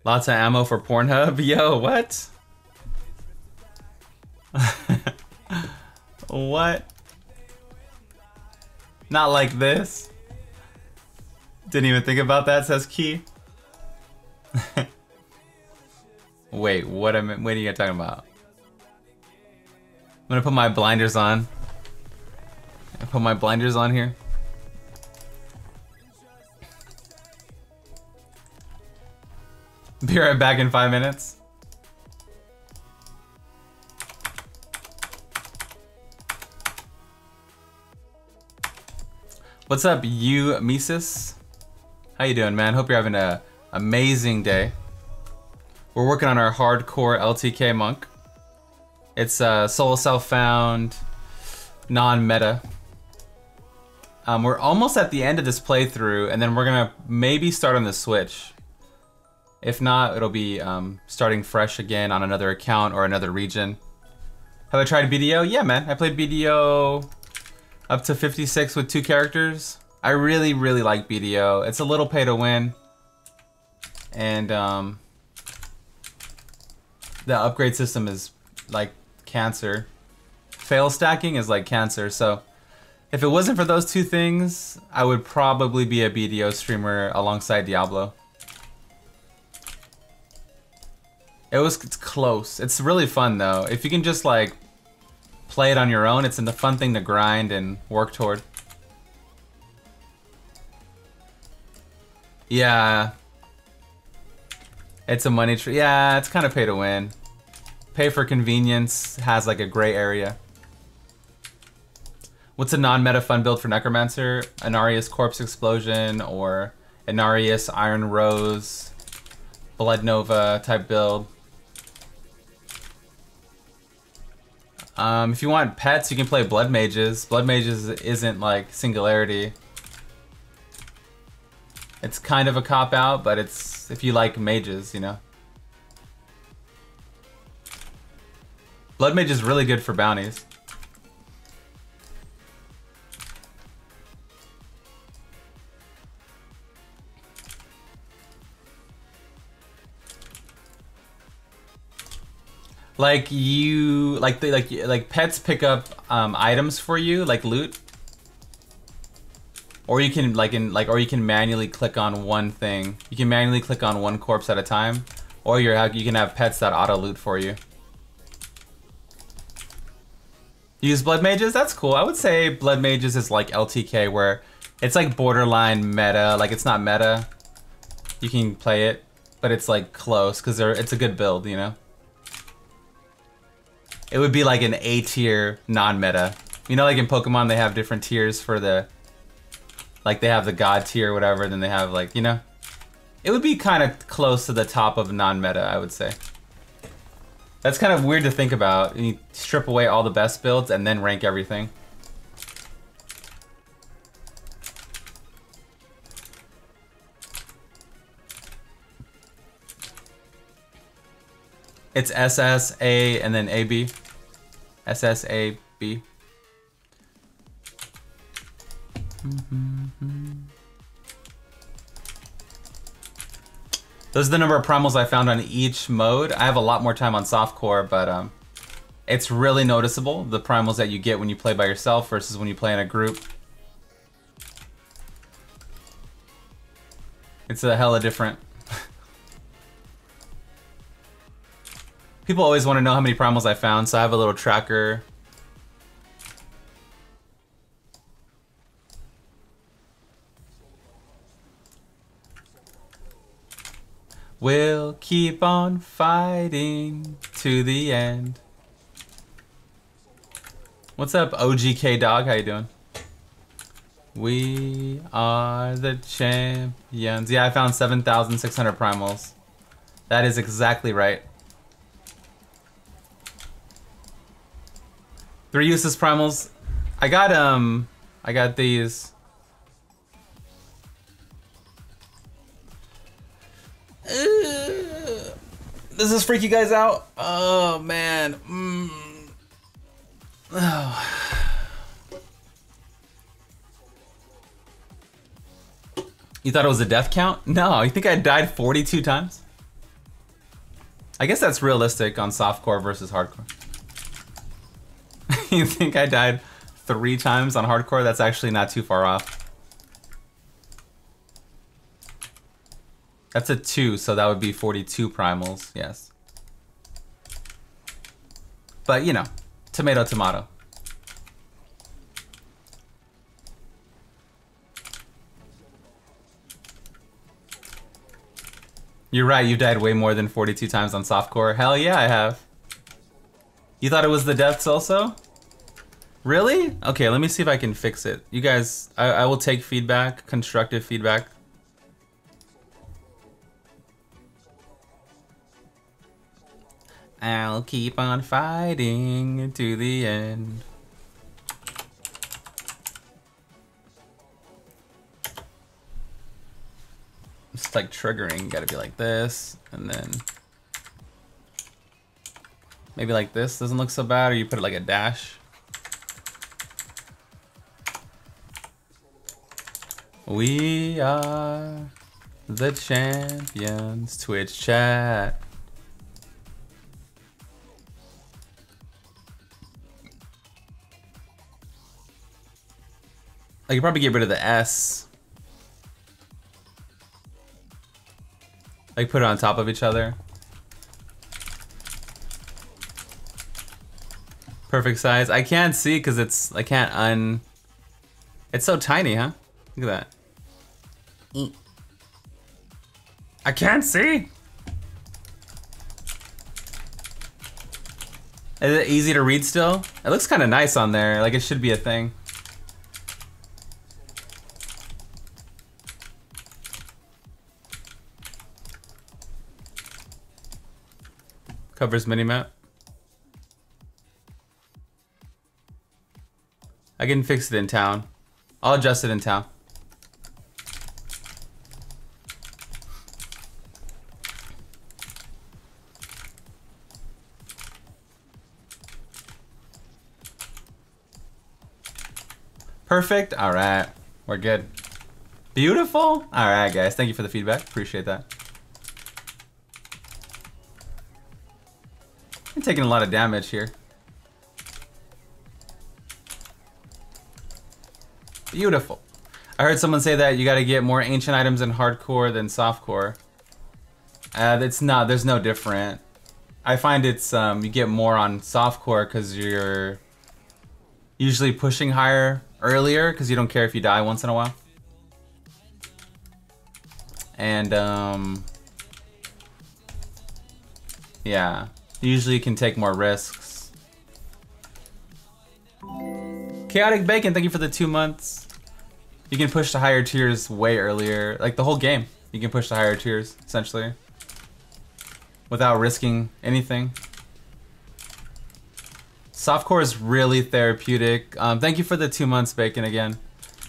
Lots of ammo for Pornhub. Yo, what? What? Not like this. Didn't even think about that, says Key. Wait, what are you talking about? I'm gonna put my blinders on. I put my blinders on here. Be right back in 5 minutes. What's up, you Mises? How you doing, man? Hope you're having an amazing day. We're working on our hardcore LTK monk. It's solo self-found, non-meta. We're almost at the end of this playthrough, and then we're gonna maybe start on the Switch. If not, it'll be starting fresh again on another account or another region. Have I tried BDO? Yeah, man. I played BDO up to 56 with 2 characters. I really, really like BDO. It's a little pay to win. And the upgrade system is like cancer. Fail stacking is like cancer. So if it wasn't for those 2 things, I would probably be a BDO streamer alongside Diablo. It's close. It's really fun though. If you can just like play it on your own, it's a fun thing to grind and work toward. Yeah. It's a money tree. Yeah, it's kind of pay to win. Pay for convenience has like a gray area. What's a non-meta fun build for Necromancer? Inarius Corpse Explosion or Inarius Iron Rose, Blood Nova type build. If you want pets, you can play Blood Mages. Blood Mages isn't like Singularity. It's kind of a cop-out, but it's if you like mages, you know. Blood Mage is really good for bounties. Like pets pick up items for you, like loot. Or you can or you can manually click on one thing. You can manually click on one corpse at a time, or you can have pets that auto loot for you. Use Blood Mages? That's cool. I would say Blood Mages is like LTK, where it's like borderline meta. Like it's not meta. You can play it, but it's like close because it's a good build, you know. It would be like an A tier non-meta. You know, like in Pokemon, they have different tiers for the. Like they have the God tier or whatever, then they have like, you know. It would be kind of close to the top of non-meta, I would say. That's kind of weird to think about. You strip away all the best builds and then rank everything. It's SS, A, and then AB. SS, A, B. Those are the number of primals I found on each mode. I have a lot more time on softcore, but it's really noticeable, the primals that you get when you play by yourself versus when you play in a group. It's a hella different. People always want to know how many primals I found, so I have a little tracker. We'll keep on fighting to the end. What's up, OGK Dog? How you doing? We are the champions. Yeah, I found 7,600 primals. That is exactly right. 3 useless primals. I got these. Does this freak you guys out? Oh man. Oh. You thought it was a death count? No, you think I died 42 times? I guess that's realistic on softcore versus hardcore. You think I died 3 times on hardcore? That's actually not too far off. That's a 2, so that would be 42 primals, yes. But, you know, tomato, tomato. You're right, you've died way more than 42 times on softcore. Hell yeah, I have. You thought it was the deaths also? Really? Okay, let me see if I can fix it. You guys, I will take feedback, constructive feedback. I'll keep on fighting to the end. It's like triggering, gotta be like this, and then maybe like this, doesn't look so bad, or you put it like a dash. We are the champions, Twitch chat. I could probably get rid of the S. Like put it on top of each other. Perfect size. I can't see because it's, I can't it's so tiny, huh? Look at that. I can't see. Is it easy to read still? It looks kind of nice on there. Like it should be a thing. Covers minimap. I can fix it in town. I'll adjust it in town. Perfect. All right, we're good. Beautiful. All right, guys. Thank you for the feedback. Appreciate that. I'm taking a lot of damage here. Beautiful. I heard someone say that you got to get more ancient items in hardcore than softcore. It's not. There's no different. I find it's you get more on softcore because you're usually pushing higher earlier because you don't care if you die once in a while. And yeah, usually you can take more risks. Chaotic Bacon, thank you for the 2 months. You can push to higher tiers way earlier, like the whole game. You can push to higher tiers essentially without risking anything. Softcore is really therapeutic. Thank you for the 2 months, Bacon, again.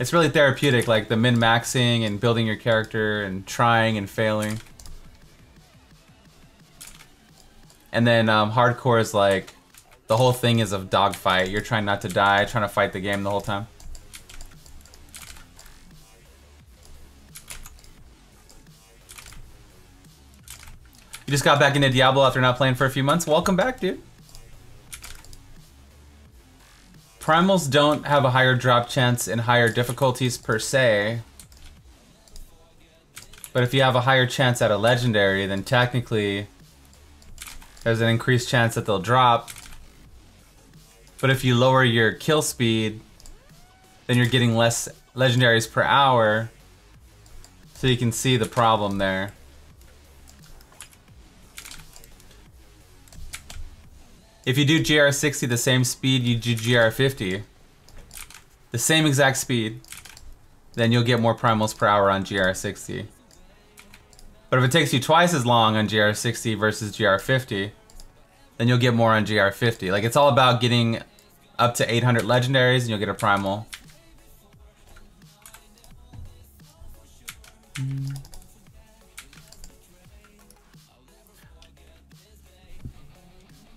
It's really therapeutic, like the min-maxing and building your character and trying and failing. And then hardcore is like, the whole thing is a dogfight. You're trying not to die, trying to fight the game the whole time. You just got back into Diablo after not playing for a few months? Welcome back, dude. Primals don't have a higher drop chance in higher difficulties per se. But if you have a higher chance at a legendary, then technically there's an increased chance that they'll drop. But if you lower your kill speed, then you're getting less legendaries per hour. So you can see the problem there. If you do GR60 the same speed you do GR50, the same exact speed, then you'll get more primals per hour on GR60. But if it takes you twice as long on GR60 versus GR50, then you'll get more on GR50. Like, it's all about getting up to 800 legendaries and you'll get a primal.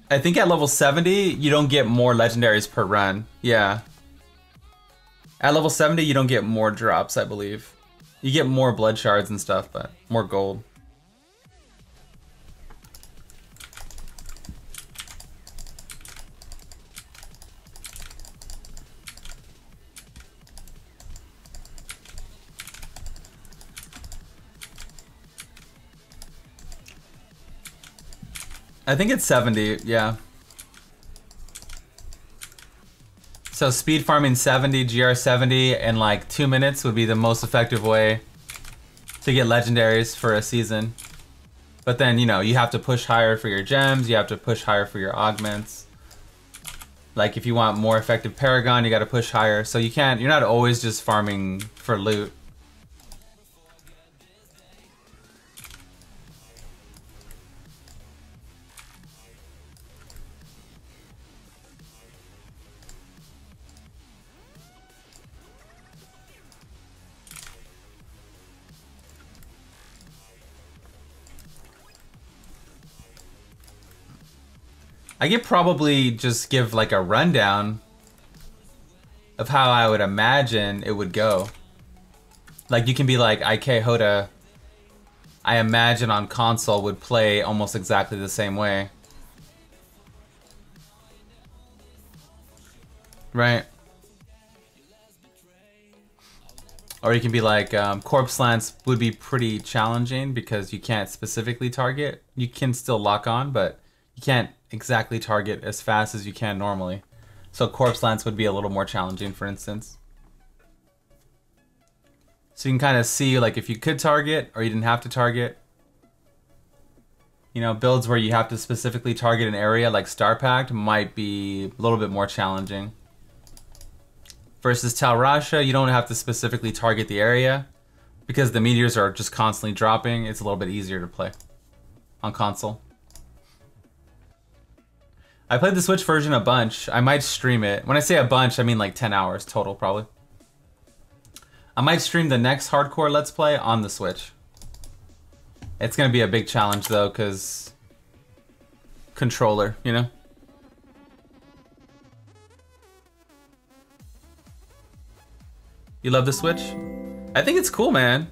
I think at level 70, you don't get more legendaries per run. Yeah. At level 70, you don't get more drops, I believe. You get more blood shards and stuff, but more gold. I think it's 70, yeah. So speed farming 70, GR 70 in like 2 minutes would be the most effective way to get legendaries for a season. But then, you know, you have to push higher for your gems, you have to push higher for your augments. Like if you want more effective Paragon, you gotta push higher. So you can't, you're not always just farming for loot. I could probably just give like a rundown of how I would imagine it would go. Like you can be like, IK Hoda, I imagine on console would play almost exactly the same way. Right. Or you can be like, Corpse Lance would be pretty challenging because you can't specifically target. You can still lock on, but you can't exactly target as fast as you can normally. So Corpse Lance would be a little more challenging, for instance. So you can kind of see like if you could target or you didn't have to target. You know, builds where you have to specifically target an area like Star Pact might be a little bit more challenging. Versus Tal Rasha, you don't have to specifically target the area because the meteors are just constantly dropping. It's a little bit easier to play on console. I played the Switch version a bunch. I might stream it. When I say a bunch, I mean like 10 hours total, probably. I might stream the next Hardcore Let's Play on the Switch. It's gonna be a big challenge though, because controller, you know? You love the Switch? I think it's cool, man.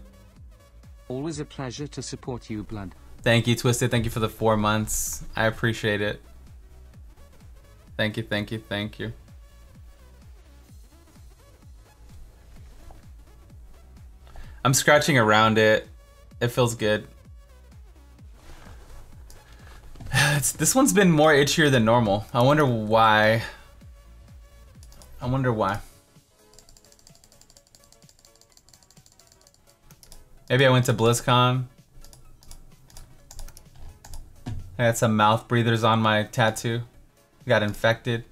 Always a pleasure to support you, Blood. Thank you, Twisted. Thank you for the 4 months. I appreciate it. Thank you, thank you, thank you. I'm scratching around it. It feels good. This one's been more itchier than normal. I wonder why. I wonder why. Maybe I went to BlizzCon. I had some mouth breathers on my tattoo. Got infected.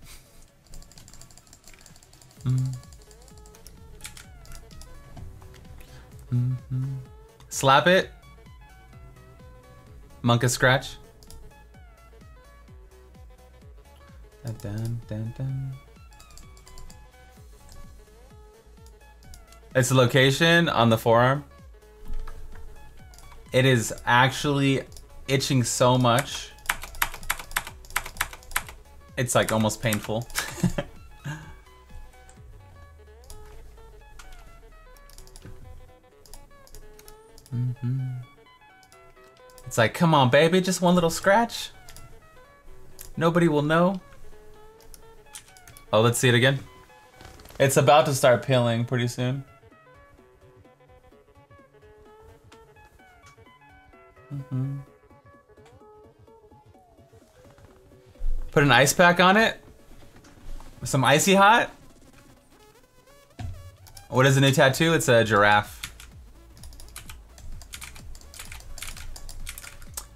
Slap it. Monka scratch. Dun, dun, dun. It's the location on the forearm. It is actually itching so much. It's like almost painful. It's like, come on, baby, just one little scratch. Nobody will know. Oh, let's see it again. It's about to start peeling pretty soon. Put an ice pack on it. Some icy hot. What is the new tattoo? It's a giraffe.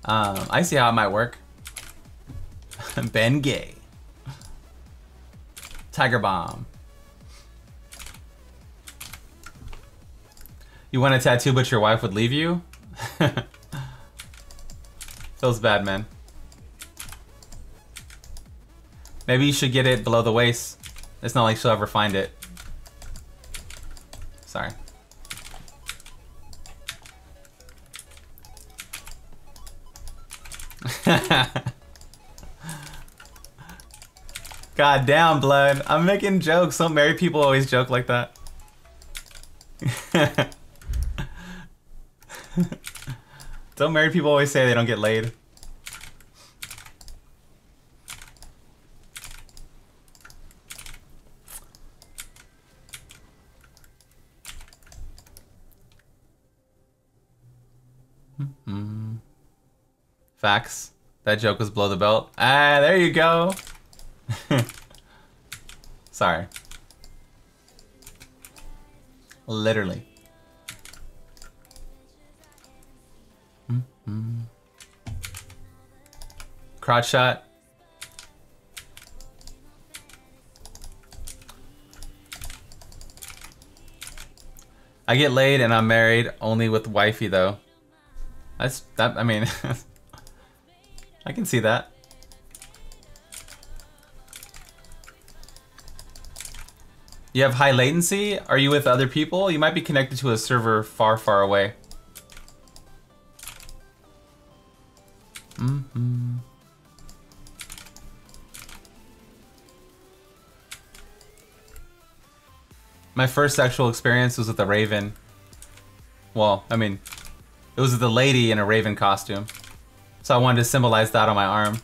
Icy hot might work. Ben Gay. Tiger Bomb. You want a tattoo but your wife would leave you? Feels bad, man. Maybe you should get it below the waist. It's not like she'll ever find it. Sorry. God damn, Blood. I'm making jokes. Some married people always joke like that. Don't married people always say they don't get laid? Facts. That joke was below the belt. Ah, there you go. Sorry. Literally. Crotch shot. I get laid and I'm married, only with wifey though. I mean, I can see that. You have high latency? Are you with other people? You might be connected to a server far, far away. My first sexual experience was with a raven. Well, I mean, it was with a lady in a raven costume. So I wanted to symbolize that on my arm.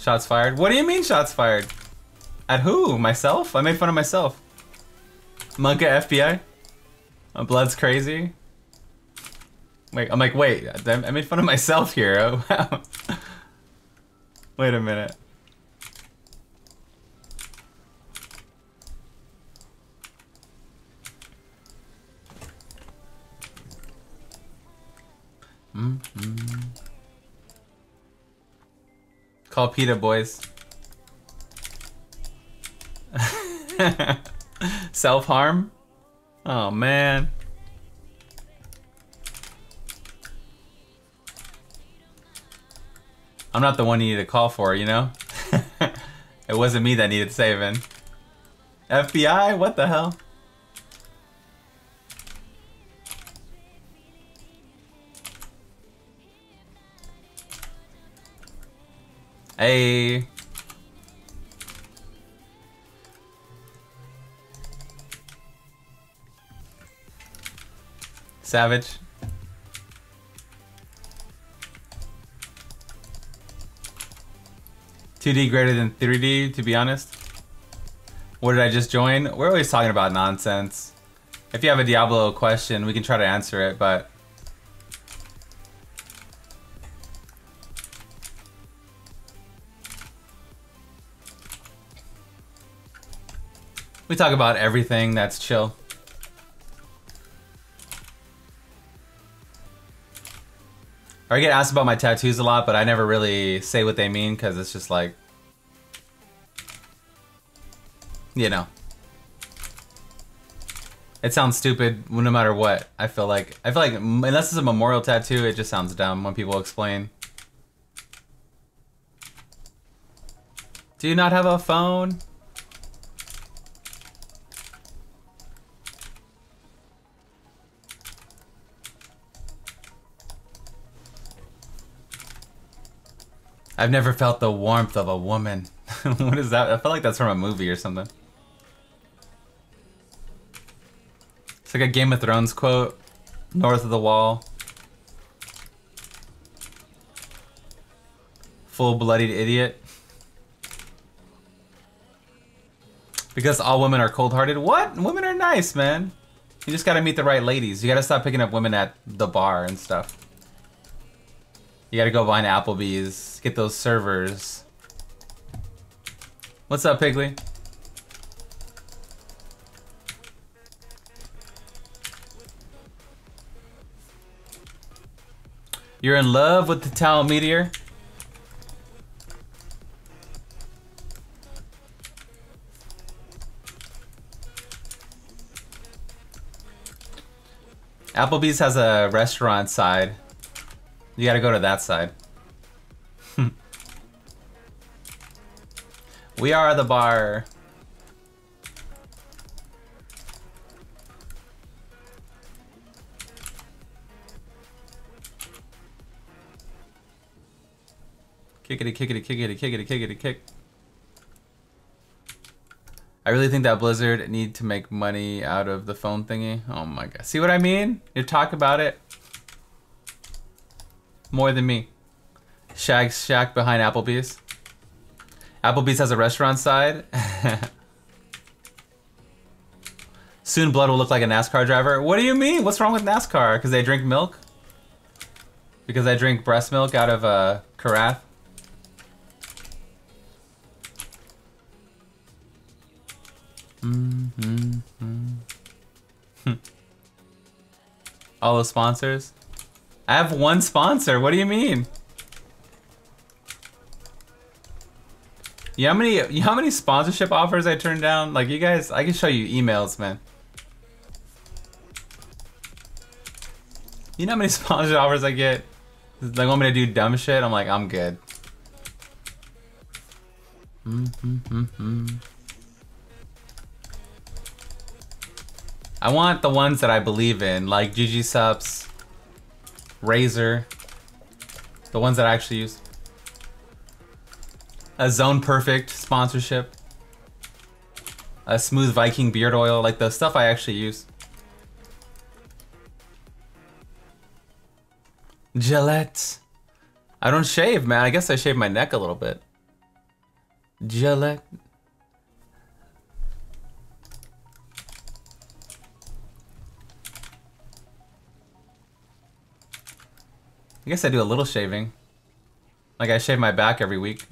Shots fired? What do you mean shots fired? At who? Myself? I made fun of myself. Monka FBI? My blood's crazy. Wait, I'm like, wait, I made fun of myself here. Oh, wow. Wait a minute. Call PETA, boys. Self-harm? Oh, man. I'm not the one you need to call for, you know? It wasn't me that needed saving. FBI? What the hell? Hey. Savage. $2D greater than $3D, to be honest. What did I just join? We're always talking about nonsense. If you have a Diablo question, we can try to answer it, but... we talk about everything that's chill. I get asked about my tattoos a lot, but I never really say what they mean because it's just like, you know, it sounds stupid no matter what. I feel like unless it's a memorial tattoo, it just sounds dumb when people explain. Do you not have a phone? I've never felt the warmth of a woman. What is that? I feel like that's from a movie or something. It's like a Game of Thrones quote. North of the wall. Full-blooded idiot. Because all women are cold-hearted? What? Women are nice, man. You just gotta meet the right ladies. You gotta stop picking up women at the bar and stuff. You gotta go find Applebee's, get those servers. What's up, Piggly? You're in love with the talent meteor? Applebee's has a restaurant side. You gotta go to that side. We are the bar. Kickity, kickity, kickity, kickity, kickity, kick. I really think that Blizzard need to make money out of the phone thingy. Oh my god. See what I mean? You talk about it. More than me. Shaq behind Applebee's. Applebee's has a restaurant side. Soon Blood will look like a NASCAR driver. What do you mean? What's wrong with NASCAR? Because they drink milk? Because I drink breast milk out of a carafe? All the sponsors? I have one sponsor. What do you mean? You know how many sponsorship offers I turned down? Like, you guys, I can show you emails, man. You know how many sponsorship offers I get? They want me to do dumb shit. I'm like, I'm good. I want the ones that I believe in, like GG Subs, Razer, the ones that I actually use. A Zone Perfect sponsorship, a Smooth Viking beard oil, like the stuff I actually use. Gillette. I don't shave, man. I guess I shave my neck a little bit. Gillette. I guess I do a little shaving. Like I shave my back every week.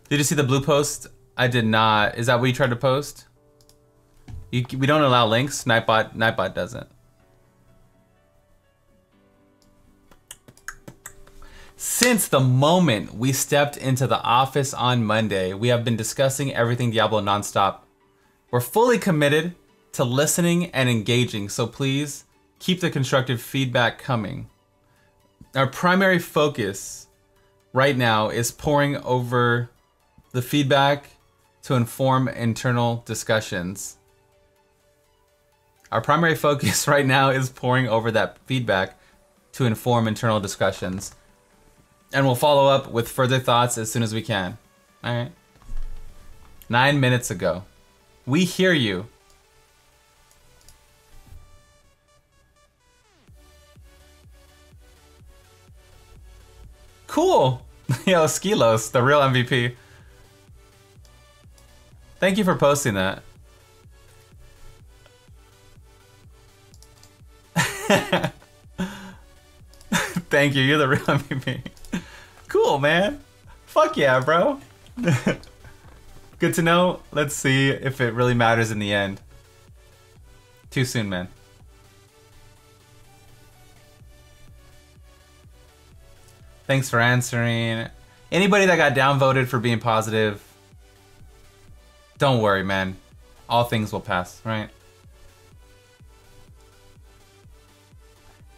Did you see the blue post? I did not. Is that what you tried to post? We don't allow links. Nightbot doesn't. Since the moment we stepped into the office on Monday, we have been discussing everything Diablo nonstop. We're fully committed to listening and engaging, so please keep the constructive feedback coming. Our primary focus right now is poring over the feedback to inform internal discussions. Our primary focus right now is poring over that feedback to inform internal discussions. And we'll follow up with further thoughts as soon as we can. Alright. 9 minutes ago. We hear you. Cool! Yo, Skilos, the real MVP. Thank you for posting that. Thank you, you're the real MVP. Cool, man. Fuck yeah, bro. Good to know. Let's see if it really matters in the end. Too soon, man. Thanks for answering. Anybody that got downvoted for being positive, don't worry, man. All things will pass, right?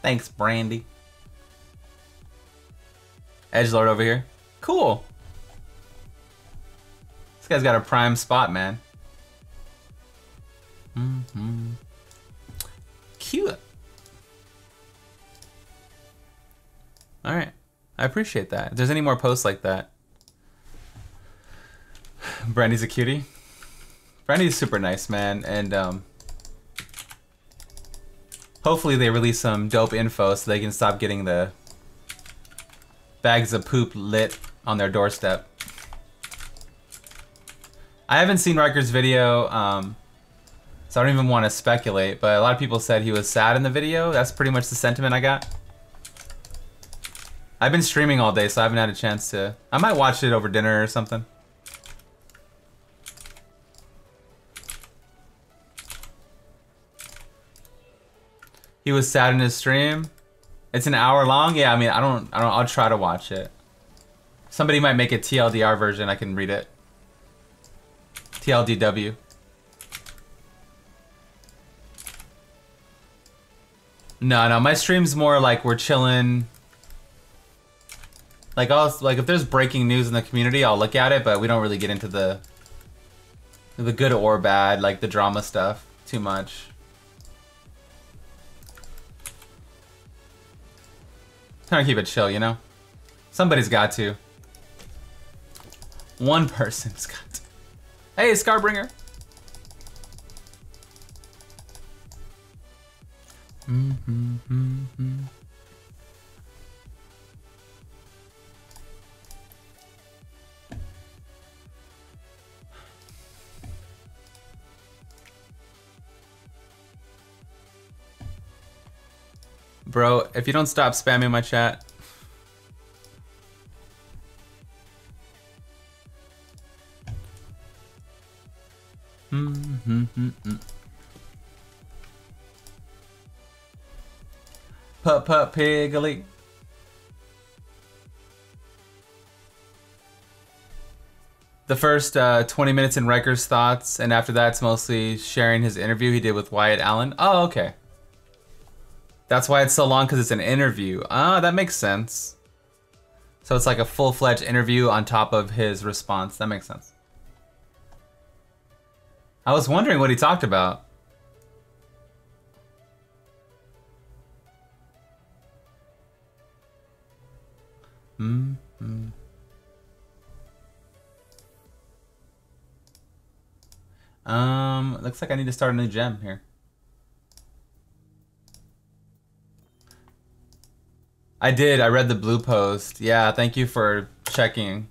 Thanks, Brandy. Edgelord over here. Cool. This guy's got a prime spot, man. Cute. Alright. I appreciate that. If there's any more posts like that. Brandy's a cutie. Brandy's super nice, man. And hopefully they release some dope info so they can stop getting the bags of poop lit on their doorstep. I haven't seen Riker's video, so I don't even want to speculate, but a lot of people said he was sad in the video. That's pretty much the sentiment I got. I've been streaming all day, so I haven't had a chance to... I might watch it over dinner or something. He was sad in his stream. It's an hour long? Yeah, I mean, I don't, I'll try to watch it. Somebody might make a TLDR version, I can read it. TLDW. No, my stream's more like we're chilling. Like, if there's breaking news in the community, I'll look at it, but we don't really get into the good or bad, like the drama stuff, too much. Trying to keep it chill, you know? Somebody's got to. One person's got to. Hey, Scarbringer. Bro, if you don't stop spamming my chat. Pup piggly. The first 20 minutes in Riker's thoughts, and after that it's mostly sharing his interview he did with Wyatt Allen. Oh, okay. That's why it's so long, because it's an interview. Ah, that makes sense. So it's like a full-fledged interview on top of his response. That makes sense. I was wondering what he talked about. Looks like I need to start a new gem here. I did. I read the blue post. Yeah, thank you for checking.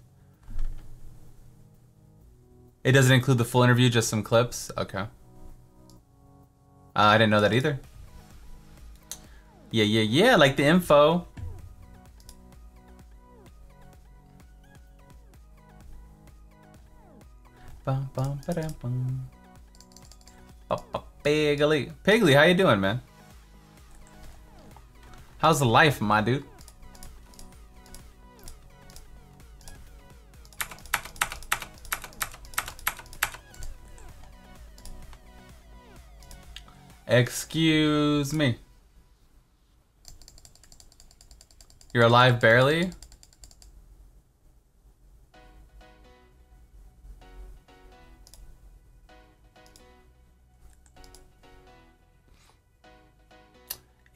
It doesn't include the full interview, just some clips? Okay. I didn't know that either. Yeah, like the info. Piggly. Piggly, how you doing, man? How's the life, my dude? Excuse me. You're alive barely?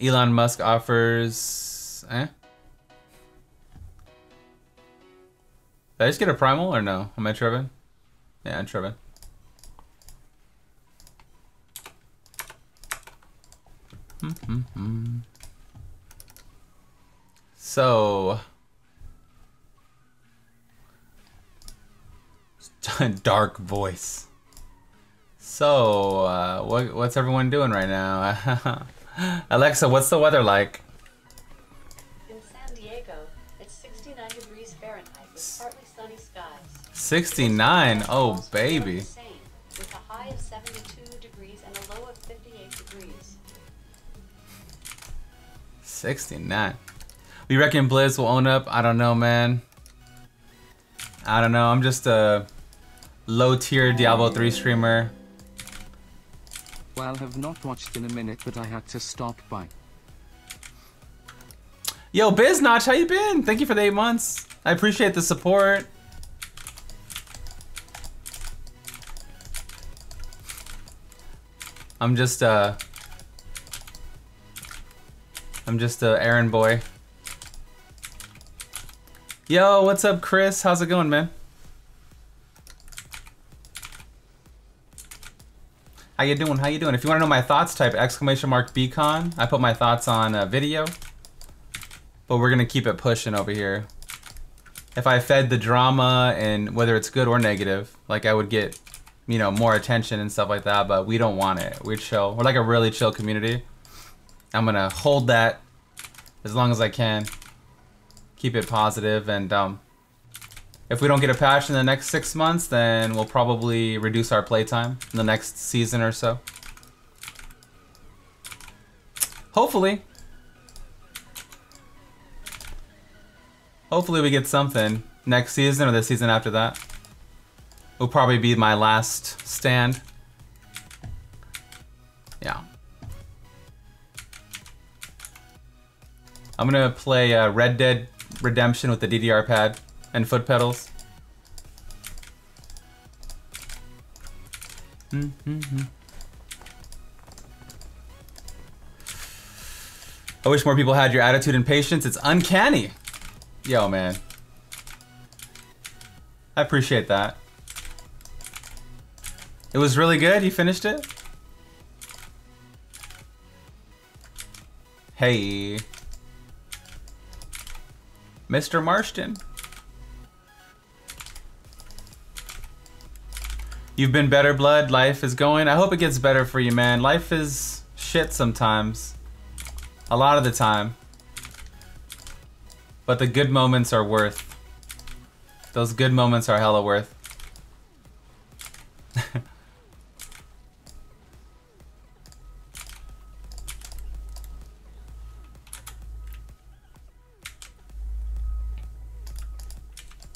Elon Musk offers... Did I just get a primal or no? Am I tripping? Yeah, I'm tripping. So... Dark voice. So, what's everyone doing right now? Alexa, what's the weather like? In San Diego, it's 69 degrees Fahrenheit with partly sunny skies. 69? Oh, baby. With a high of 72 degrees and a low of 58 degrees. 69. We reckon Blizz will own up? I don't know, man. I don't know. I'm just a low-tier Diablo 3 streamer. Well, have not watched in a minute, but I had to stop by. Yo, Biznotch, how you been? Thank you for the 8 months. I appreciate the support. I'm just a errand boy. Yo, what's up, Chris? How's it going, man? How you doing? How you doing? If you want to know my thoughts, type !beacon. I put my thoughts on video. But we're gonna keep it pushing over here. If I fed the drama, and whether it's good or negative, like I would get, you know, more attention and stuff like that, but we don't want it. We're chill. We're like a really chill community. I'm gonna hold that as long as I can. Keep it positive, and if we don't get a patch in the next 6 months, then we'll probably reduce our playtime in the next season or so. Hopefully. Hopefully we get something next season or the season after that. Will probably be my last stand. Yeah. I'm gonna play Red Dead Redemption with the DDR pad and foot pedals. I wish more people had your attitude and patience. It's uncanny. Yo, man. I appreciate that. It was really good. You finished it? Hey. Mr. Marston. You've been better, Blood. Life is going. I hope it gets better for you, man. Life is shit sometimes. A lot of the time. But the good moments are worth. Those good moments are hella worth.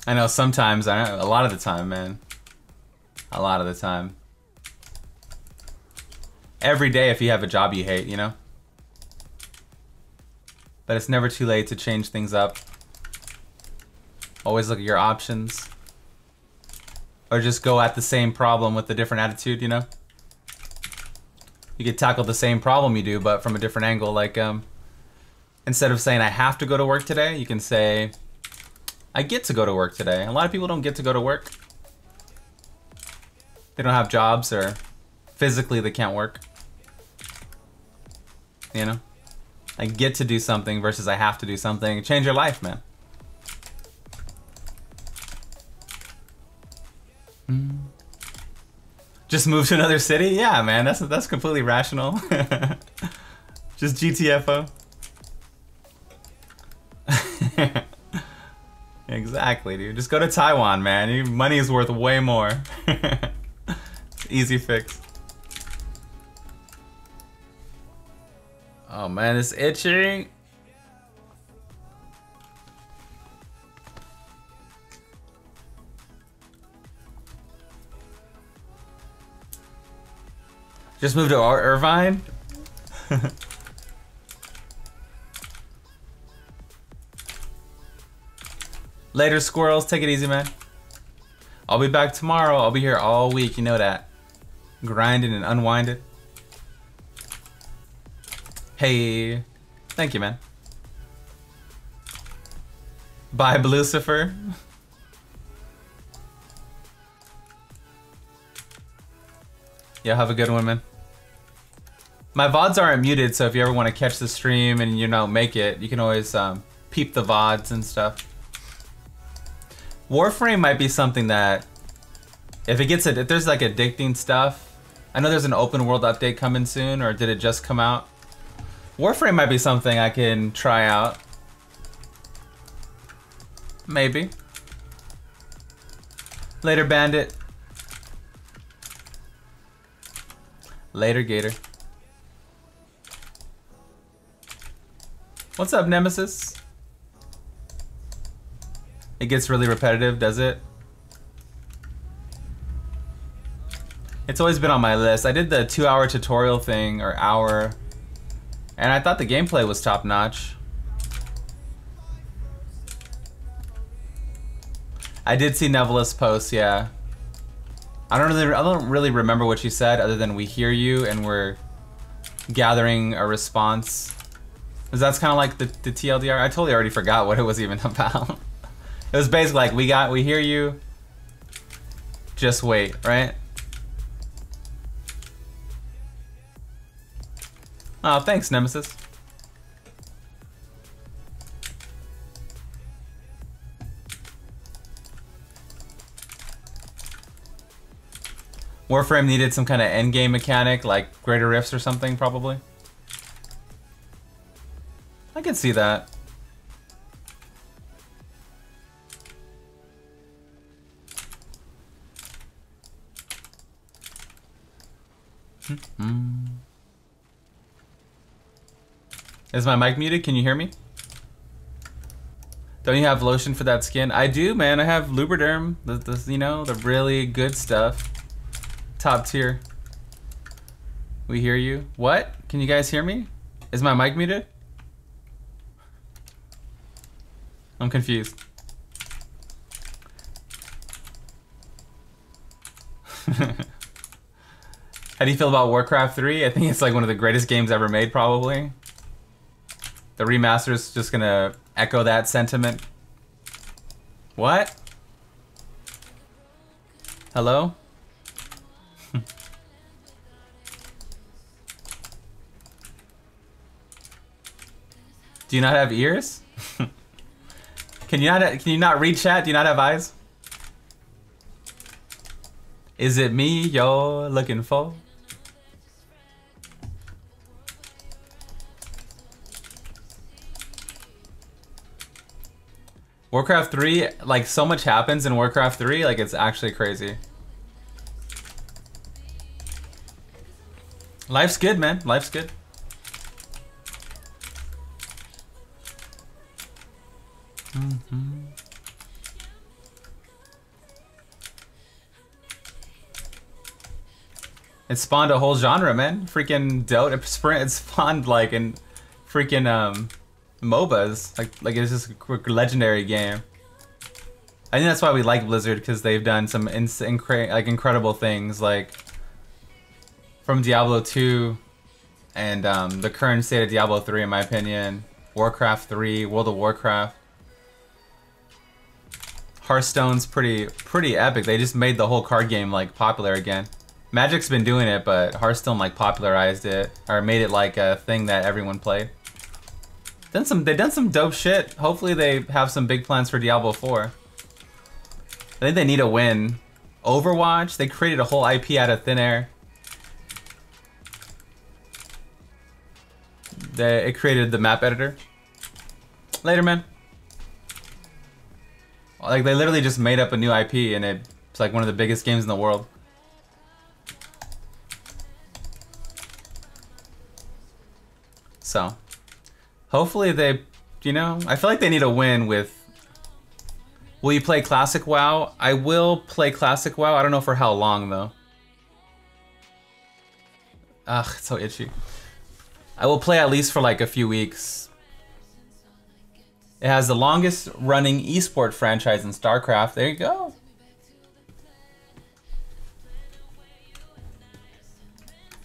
I know sometimes, a lot of the time, man. A lot of the time. Every day if you have a job you hate, you know? But it's never too late to change things up. Always look at your options. Or just go at the same problem with a different attitude, you know? You could tackle the same problem you do, but from a different angle. Like, instead of saying I have to go to work today, you can say I get to go to work today. A lot of people don't get to go to work. They don't have jobs or physically they can't work. You know? I get to do something versus I have to do something. Change your life, man. Just move to another city? Yeah, man, that's completely rational. Just GTFO. Exactly, dude. Just go to Taiwan, man. Your money is worth way more. Easy fix. Oh man, it's itching. Just moved to Irvine? Later, squirrels. Take it easy, man. I'll be back tomorrow. I'll be here all week. You know that. Grinding and unwinding. Hey. Thank you, man. Bye, Lucifer. Yeah, have a good one, man. My VODs aren't muted, so if you ever want to catch the stream and you know make it, you can always peep the VODs and stuff. Warframe might be something that, if there's like addicting stuff, I know there's an open world update coming soon, or did it just come out? Warframe might be something I can try out. Maybe. Later, Bandit. Later, Gator. What's up, Nemesis? It gets really repetitive, does it? It's always been on my list. I did the 2-hour tutorial thing, or hour, and I thought the gameplay was top-notch. I did see Neville's post, yeah. I don't really remember what she said, other than we hear you and we're gathering a response. Because that's kind of like the TLDR. I totally already forgot what it was even about. It was basically like, we hear you, just wait, right? Oh, thanks, Nemesis. Warframe needed some kind of endgame mechanic, like greater rifts or something, probably. I can see that. Is my mic muted? Can you hear me? Don't you have lotion for that skin? I do, man. I have Lubriderm. You know, the really good stuff. Top tier. We hear you. What? Can you guys hear me? Is my mic muted? I'm confused. How do you feel about Warcraft 3? I think it's like one of the greatest games ever made, probably. The remaster is just gonna echo that sentiment. What? Hello? Do you not have ears? Can you not read chat? Do you not have eyes? Is it me you're looking for? Warcraft 3, like so much happens in Warcraft 3, like it's actually crazy. Life's good, man. Life's good. It spawned a whole genre, man. Freaking Dota. It spawned like in freaking MOBAs. Like it's just a legendary game. I think that's why we like Blizzard, because they've done some incredible things, like from Diablo 2 and the current state of Diablo 3, in my opinion. Warcraft 3, World of Warcraft. Hearthstone's pretty epic. They just made the whole card game like popular again. Magic's been doing it, but Hearthstone like popularized it, or made it like a thing that everyone played. They've done some dope shit. Hopefully they have some big plans for Diablo 4. I think they need a win. Overwatch, they created a whole IP out of thin air. It created the map editor. Later, man. Like they literally just made up a new IP, and it's like one of the biggest games in the world. So, hopefully they, you know, I feel like they need a win with. Will you play Classic WoW? I will play Classic WoW. I don't know for how long though. Ugh, it's so itchy. I will play at least for like a few weeks. It has the longest running esport franchise in StarCraft. There you go.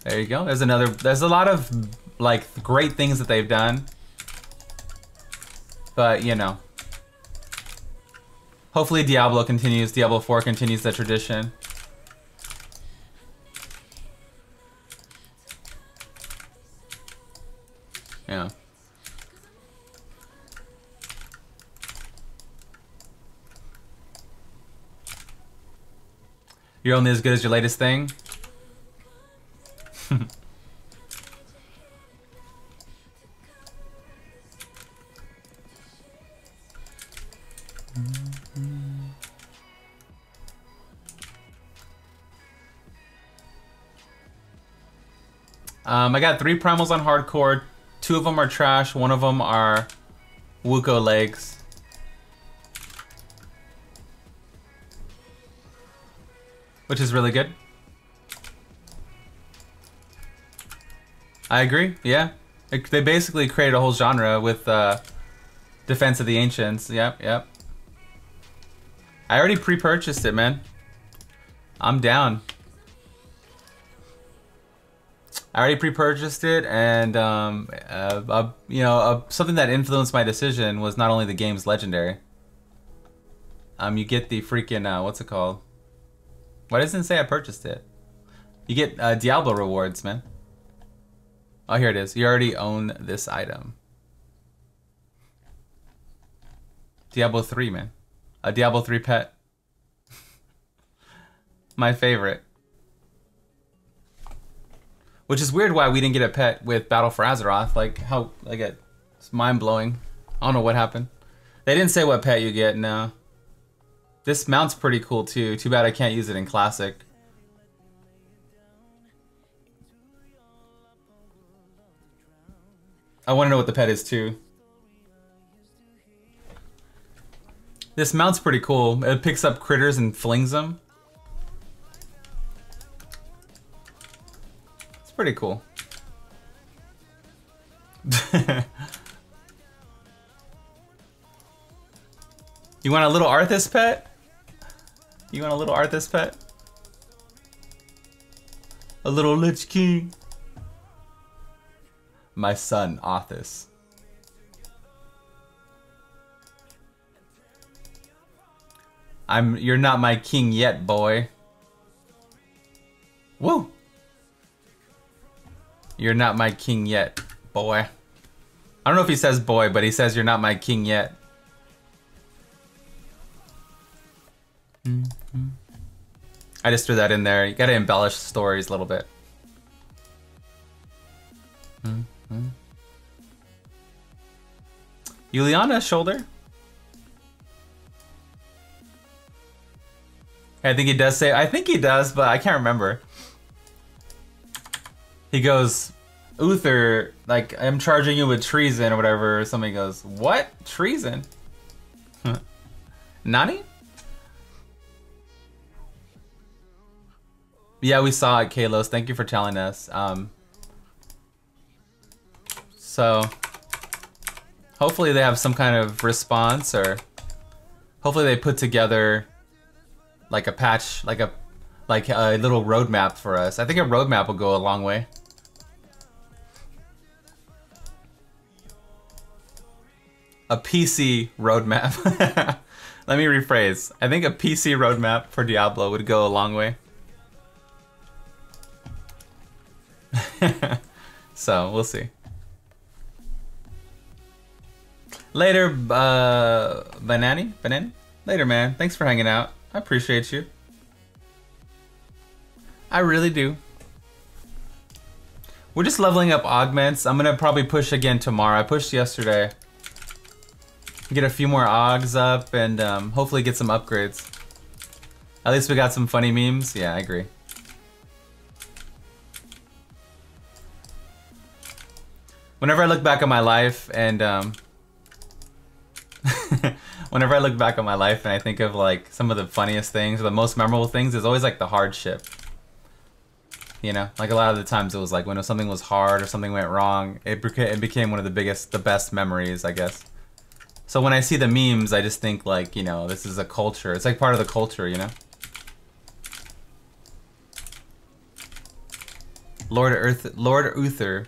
There you go. There's a lot of like great things that they've done. But, you know. Hopefully Diablo 4 continues the tradition. Yeah. You're only as good as your latest thing? I got 3 primals on hardcore. 2 of them are trash. 1 of them are Wuko legs. Which is really good. I agree, yeah. They basically created a whole genre with Defense of the Ancients. Yep. I already pre-purchased it, man. I'm down. I already pre-purchased it, and you know, something that influenced my decision was not only the game's legendary. You get the freaking what's it called? Why doesn't it say I purchased it? You get Diablo rewards, man. Oh, here it is. You already own this item. Diablo 3, man. A Diablo 3 pet. My favorite. Which is weird why we didn't get a pet with Battle for Azeroth. Like, how, like, it's mind-blowing. I don't know what happened. They didn't say what pet you get, no. This mount's pretty cool, too. Too bad I can't use it in Classic. I want to know what the pet is, too. This mount's pretty cool. It picks up critters and flings them. It's pretty cool. You want a little Arthas pet? You want a little Arthas pet? A little Lich King? My son, Arthas. You're not my king yet, boy. Woo! You're not my king yet, boy. I don't know if he says boy, but he says you're not my king yet. I just threw that in there. You gotta embellish stories a little bit. Juliana shoulder. I think he does say, I think he does, but I can't remember. He goes, Uther, like, I'm charging you with treason or whatever. Somebody goes, what? Treason? Nani? Yeah, we saw it, Kalos. Thank you for telling us. So, hopefully they have some kind of response, or hopefully they put together like a patch, like a little roadmap for us. I think a roadmap will go a long way. A PC roadmap. Let me rephrase. I think a PC roadmap for Diablo would go a long way. So, we'll see. Later, Banani? Later, man. Thanks for hanging out. I appreciate you. I really do. We're just leveling up augments. I'm gonna probably push again tomorrow. I pushed yesterday. Get a few more augs up and hopefully get some upgrades. At least we got some funny memes. Yeah, I agree. Whenever I look back on my life and whenever I look back on my life and I think of like some of the funniest things or the most memorable things, it's always like the hardship. You know, like a lot of the times it was like when something was hard or something went wrong, it became one of the best memories, I guess. So when I see the memes, I just think like, you know, this is a culture. It's like part of the culture, you know? Lord Uther,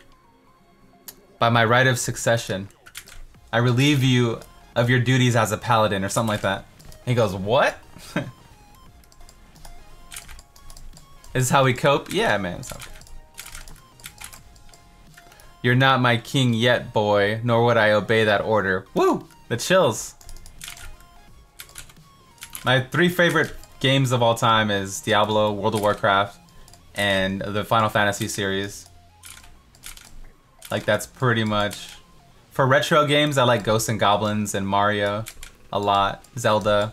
by my right of succession, I relieve you of your duties as a paladin, or something like that. He goes, what? Is this how we cope? Yeah, man. You're not my king yet, boy, nor would I obey that order. Woo! The chills. My 3 favorite games of all time is Diablo, World of Warcraft, and the Final Fantasy series. Like, that's pretty much... For retro games, I like Ghosts and Goblins and Mario a lot. Zelda.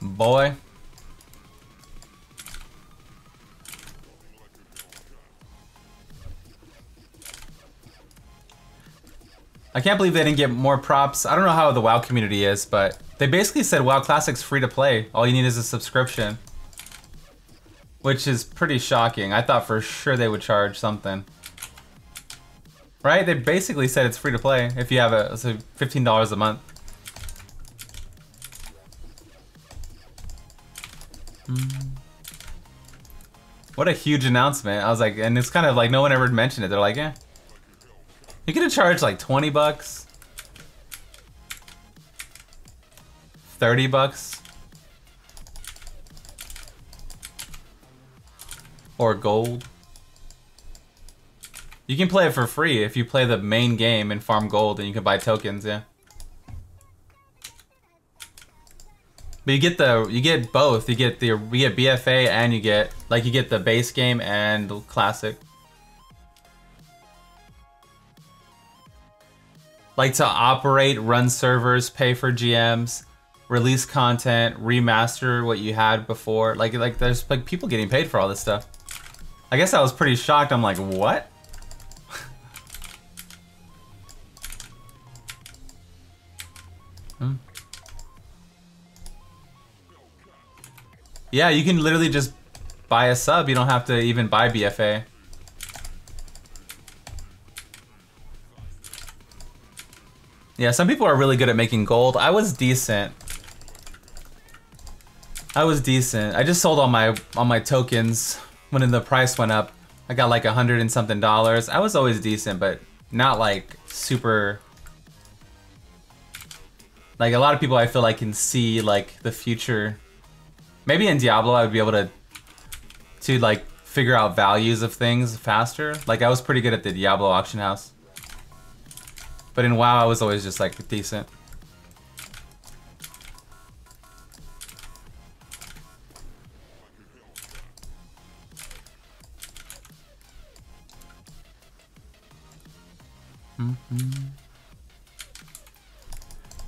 Boy. I can't believe they didn't get more props. I don't know how the WoW community is, but they basically said WoW Classic's free to play. All you need is a subscription. Which is pretty shocking. I thought for sure they would charge something. Right? They basically said it's free to play if you have so $15 a month. What a huge announcement. I was like, and it's kind of like no one ever mentioned it. They're like, yeah. You could have charged like 20 bucks. 30 bucks. Or gold. You can play it for free if you play the main game and farm gold, and you can buy tokens, yeah. But you get both. You get BFA and you get the base game and the classic. Like to operate, run servers, pay for GMs, release content, remaster what you had before. Like there's like people getting paid for all this stuff. I guess I was pretty shocked. I'm like, what? Yeah, you can literally just buy a sub. You don't have to even buy BFA. Yeah, some people are really good at making gold. I was decent. I just sold all my tokens when the price went up. I got like $100 and something. I was always decent, but not like super. Like a lot of people, I feel like can see like the future. Maybe in Diablo, I would be able to like figure out values of things faster. Like I was pretty good at the Diablo auction house. But in WoW I was always just like decent.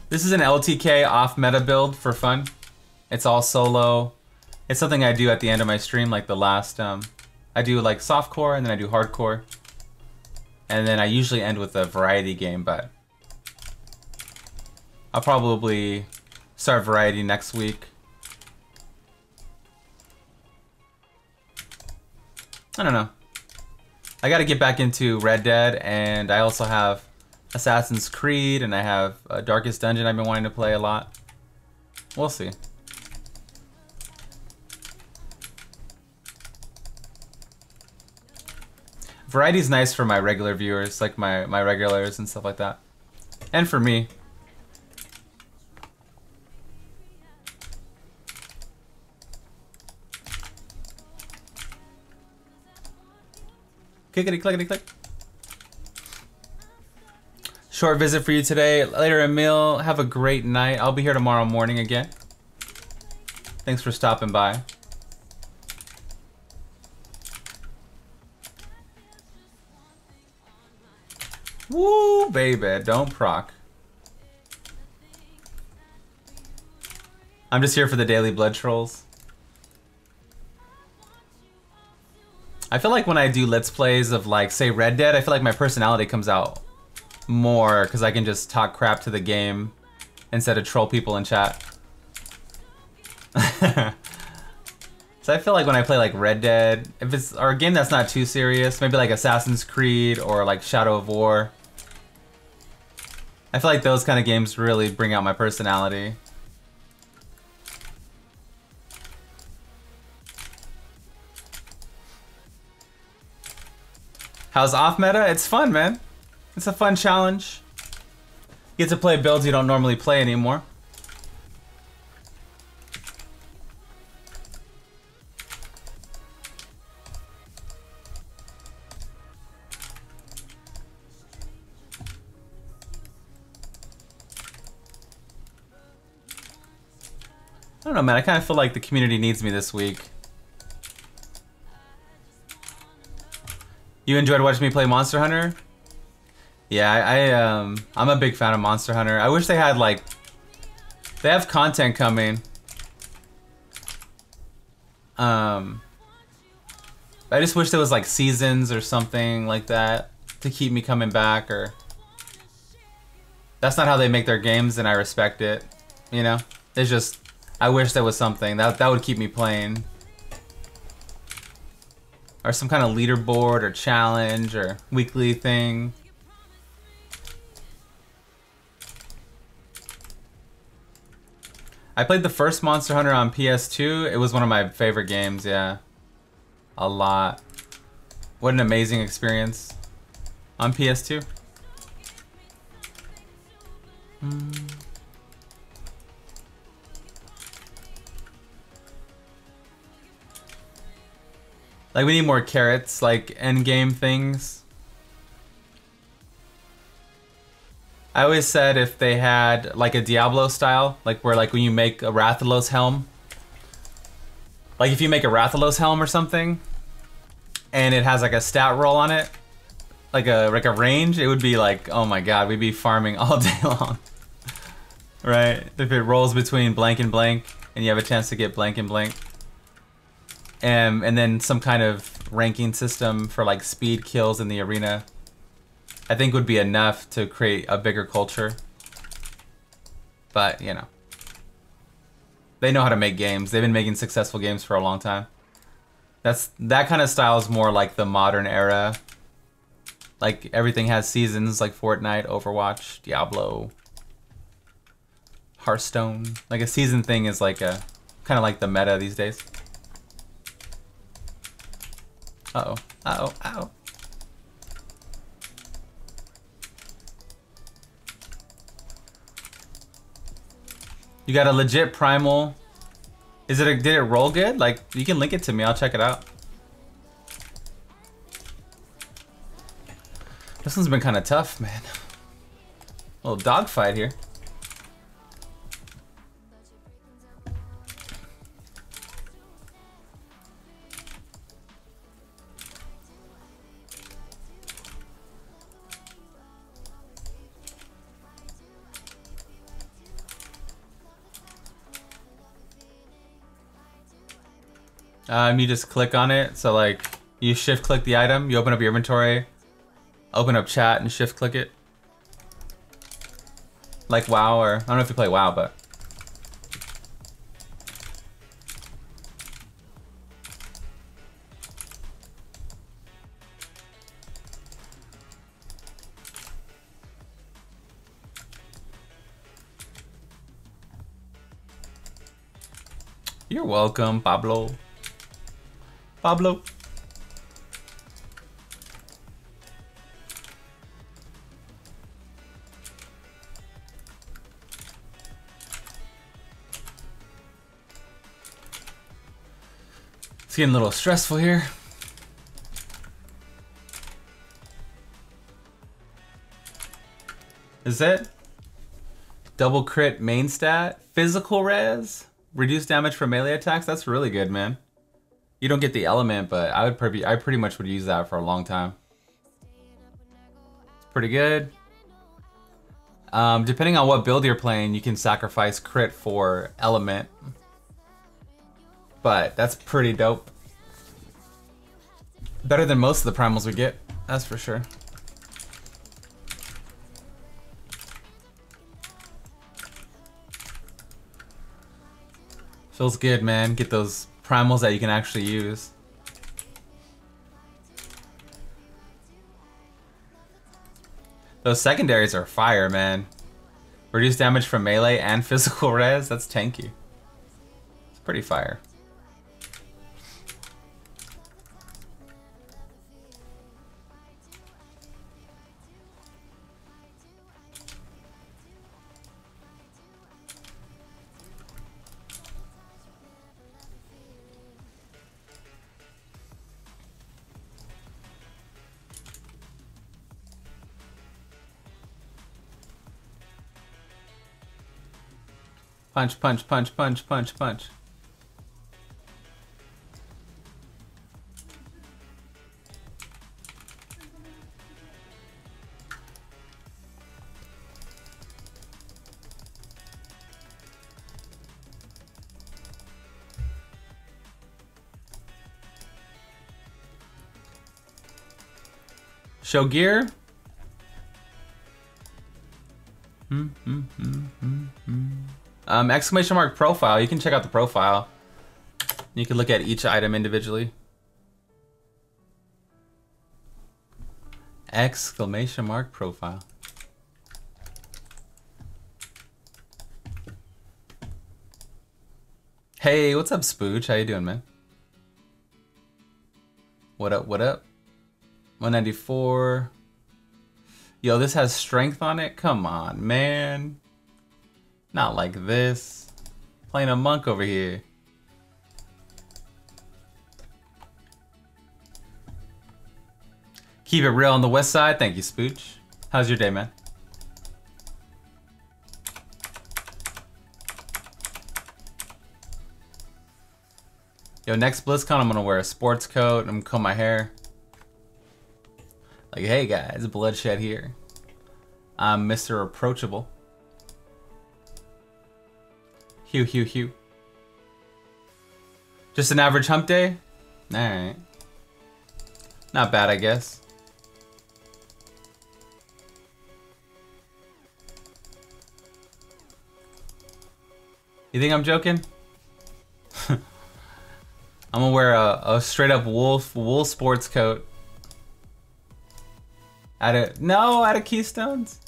This is an LTK off meta build for fun. It's all solo. It's something I do at the end of my stream, like the last, I do like softcore and then I do hardcore. And then I usually end with a variety game, but I'll probably start variety next week. I don't know. I gotta get back into Red Dead, and I also have Assassin's Creed, and I have Darkest Dungeon I've been wanting to play a lot. We'll see. Variety's nice for my regular viewers, like my regulars and stuff like that. And for me. Clickety clickety click. Short visit for you today. Later, Emil. Have a great night. I'll be here tomorrow morning again. Thanks for stopping by. Woo, baby, don't proc. I'm just here for the daily blood trolls. I feel like when I do Let's Plays of like, say Red Dead, I feel like my personality comes out more because I can just talk crap to the game instead of troll people in chat. So I feel like when I play like Red Dead, if it's or a game that's not too serious, maybe like Assassin's Creed or like Shadow of War, I feel like those kind of games really bring out my personality. How's off meta? It's fun, man. It's a fun challenge. You get to play builds you don't normally play anymore. I don't know, man. I kind of feel like the community needs me this week. You enjoyed watching me play Monster Hunter? Yeah, I'm a big fan of Monster Hunter. I wish they had like, they have content coming. I just wish there was like seasons or something like that to keep me coming back. Or that's not how they make their games, and I respect it. You know, it's just I wish there was something that would keep me playing. Or some kind of leaderboard or challenge or weekly thing. I played the first Monster Hunter on PS2. It was one of my favorite games, yeah. A lot. What an amazing experience on PS2. Like, we need more carrots, like end game things. I always said if they had like a Diablo style, like where like when you make a Rathalos helm, like if you make a Rathalos helm or something, and it has like a stat roll on it, like a range, it would be like, oh my god, we'd be farming all day long. Right? If it rolls between blank and blank, and you have a chance to get blank and blank. And then some kind of ranking system for like speed kills in the arena, I think would be enough to create a bigger culture. But, you know, they know how to make games. They've been making successful games for a long time. That kind of style is more like the modern era. Like everything has seasons, like Fortnite, Overwatch, Diablo, Hearthstone. Like a season thing is like a kind of like the meta these days. Uh-oh. Uh-oh. Ow. You got a legit primal. Did it roll good? Like, you can link it to me. I'll check it out. one's been kind of tough, man. A little dogfight here. You just click on it. So like you shift click the item, you open up your inventory, open up chat and shift click it. Like WoW, or I don't know if you play WoW, but you're welcome, Pablo. Pablo. It's getting a little stressful here. Is it? Double crit main stat? Physical res? Reduce damage from melee attacks? That's really good, man. You don't get the element, but I pretty much would use that for a long time. It's pretty good. Depending on what build you're playing, you can sacrifice crit for element. But that's pretty dope. Better than most of the primals we get, that's for sure. Feels good, man. Get those primals that you can actually use. Those secondaries are fire, man. Reduce damage from melee and physical res, that's tanky. It's pretty fire. Punch, punch, punch, punch, punch, punch. Show gear. Exclamation mark profile. You can check out the profile. You can look at each item individually. Exclamation mark profile. Hey, what's up, Spooch? How you doing, man? What up, what up? 194. Yo, this has strength on it? Come on, man. Not like this. Playing a monk over here. Keep it real on the west side. Thank you, Spooch. How's your day, man? Yo, next BlizzCon, I'm gonna wear a sports coat. I'm gonna comb my hair. Like, hey guys, Bloodshed here. I'm Mr. Approachable. Hugh, Hugh, Hugh. Just an average hump day? Alright. Not bad, I guess. You think I'm joking? I'm gonna wear a straight up wool sports coat. Out of Keystones?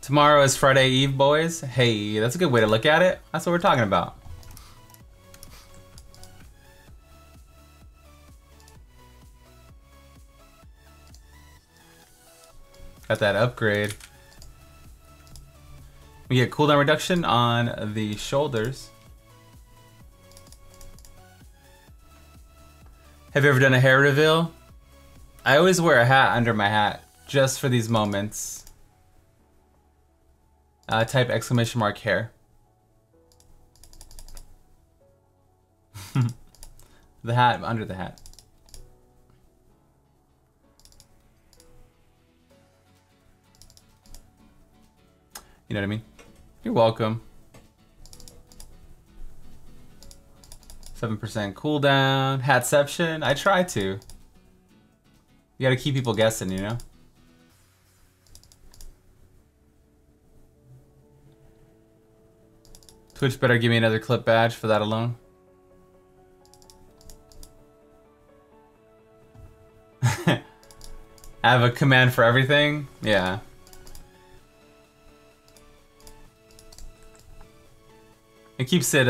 Tomorrow is Friday Eve, boys. Hey, that's a good way to look at it. That's what we're talking about. Got that upgrade. We get cooldown reduction on the shoulders. Have you ever done a hair reveal? I always wear a hat under my hat, just for these moments. Type exclamation mark hair. The hat, under the hat. You know what I mean? You're welcome. 7% cooldown. Hatception. I try to. You gotta keep people guessing, you know? Twitch better give me another clip badge for that alone. I have a command for everything? Yeah. It keeps it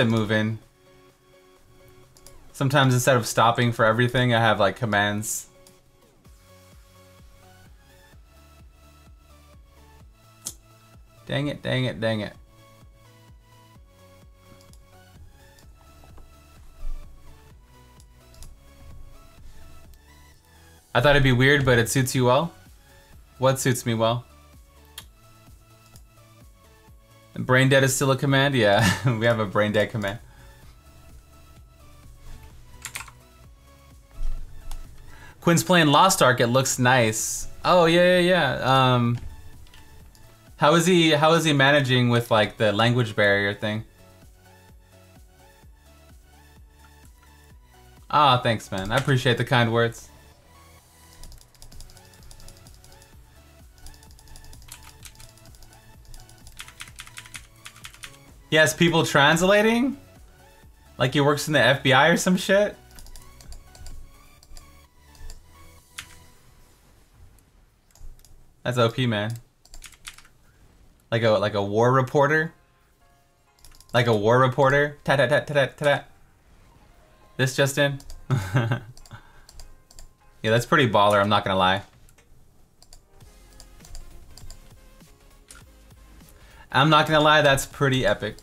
moving. Sometimes instead of stopping for everything, I have like commands. Dang it, dang it, dang it. I thought it'd be weird, but it suits you well. What suits me well? Brain dead is still a command? Yeah, we have a brain dead command. Quinn's playing Lost Ark, it looks nice. Oh yeah. How is he managing with like the language barrier thing? Ah, thanks man. I appreciate the kind words. He has people translating? Like he works in the FBI or some shit? That's OP, man. Like a war reporter? Like a war reporter? Ta-ta-ta-ta-ta-ta. This just in? Yeah, that's pretty baller, I'm not gonna lie. I'm not gonna lie, that's pretty epic.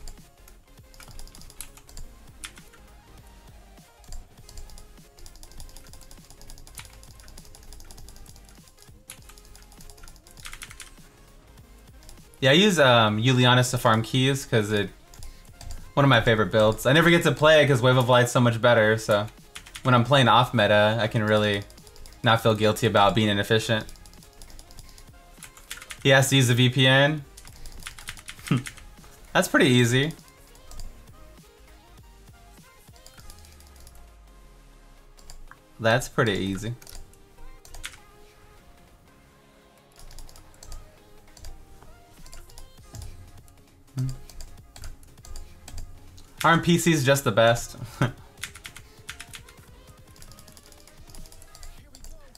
Yeah, I use Julianus to farm keys because it one of my favorite builds. I never get to play it because Wave of Light's so much better, so when I'm playing off meta, I can really not feel guilty about being inefficient. He has to use the VPN. That's pretty easy. That's pretty easy. Aren't PCs just the best?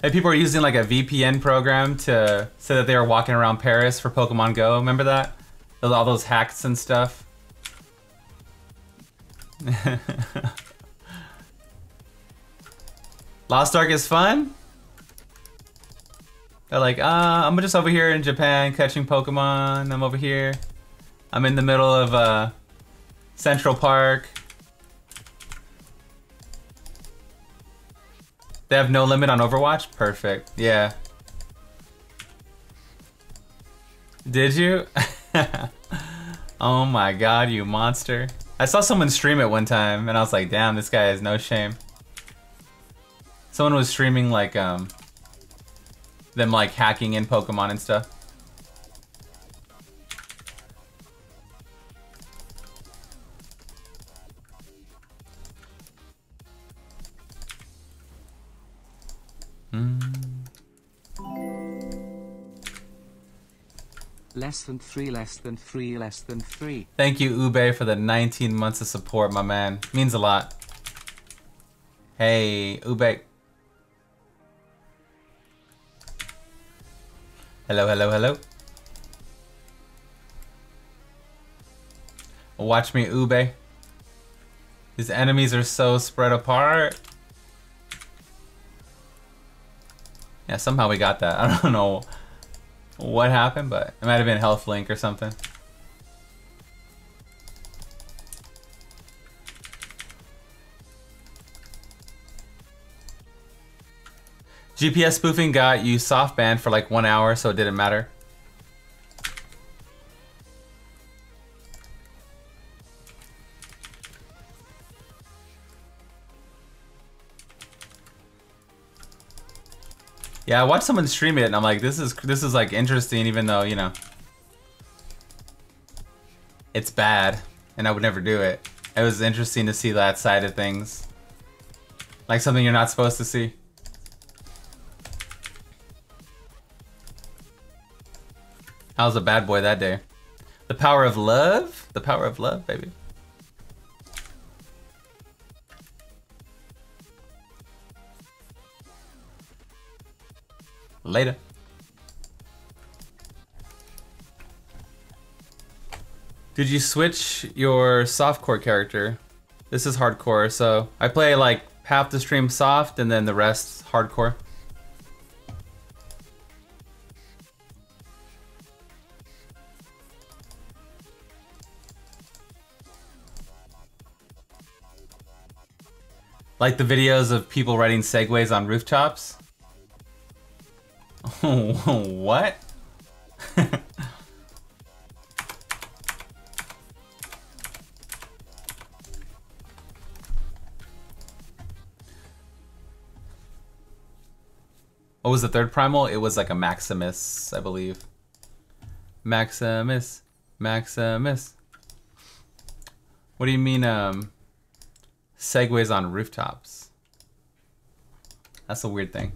Hey, people are using like a VPN program to say that they were walking around Paris for Pokemon Go. Remember that? All those hacks and stuff. Lost Ark is fun? They're like, I'm just over here in Japan catching Pokemon. I'm over here. I'm in the middle of Central Park. They have no limit on Overwatch? Perfect. Yeah. Did you? Oh my god, you monster. I saw someone stream it one time and I was like, damn, this guy has no shame. Someone was streaming like them like hacking in Pokemon and stuff. Less than 3, less than 3, less than 3. Thank you, Ube, for the 19 months of support, my man. Means a lot. Hey, Ube. Hello, hello, hello. Watch me, Ube. These enemies are so spread apart. Yeah, somehow we got that. I don't know what happened, but it might have been Health Link or something. GPS spoofing got you soft banned for like 1 hour, so it didn't matter. Yeah, I watched someone stream it and I'm like, this is like interesting, even though, you know, it's bad and I would never do it. It was interesting to see that side of things. Like something you're not supposed to see. I was a bad boy that day. The power of love? The power of love, baby. Later. Did you switch your softcore character? This is hardcore, so I play like half the stream soft and then the rest hardcore. Like the videos of people riding segways on rooftops? What? What was the third primal? It was like a Maximus, I believe. Maximus. Maximus. What do you mean, segways on rooftops? That's a weird thing.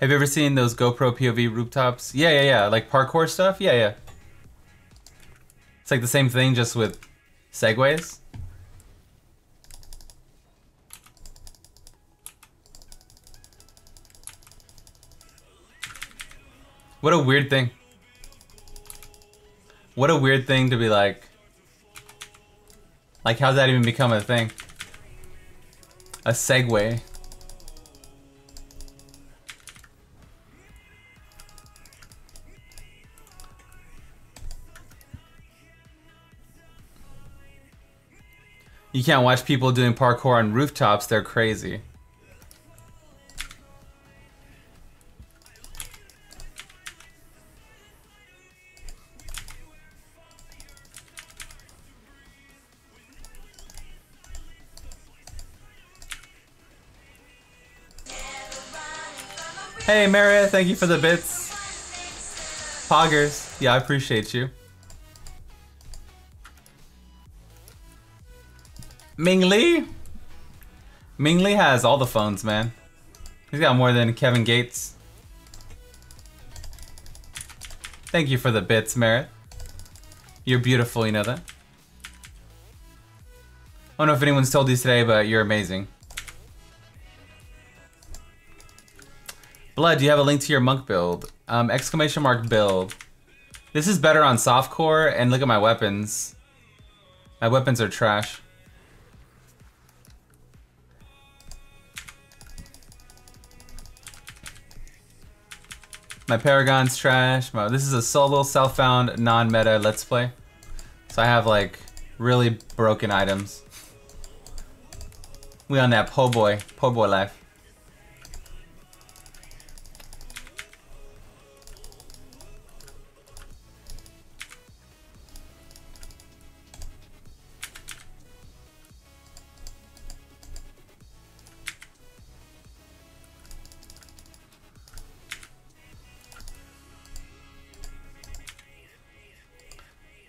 Have you ever seen those GoPro POV rooftops? Yeah. Like parkour stuff? Yeah. It's like the same thing, just with segways. What a weird thing. What a weird thing to be like. Like, how's that even become a thing? A segway. You can't watch people doing parkour on rooftops, they're crazy. Hey Mara, thank you for the bits. Poggers, yeah, I appreciate you. Ming Lee? Ming Lee has all the phones, man. He's got more than Kevin Gates. Thank you for the bits, Merritt. You're beautiful, you know that? I don't know if anyone's told you today, but you're amazing. Blood, do you have a link to your monk build? Exclamation mark build. This is better on softcore, and look at my weapons. My weapons are trash. My Paragon's trash. This is a solo, self-found, non-meta Let's Play. So I have like really broken items. We on that po' boy life.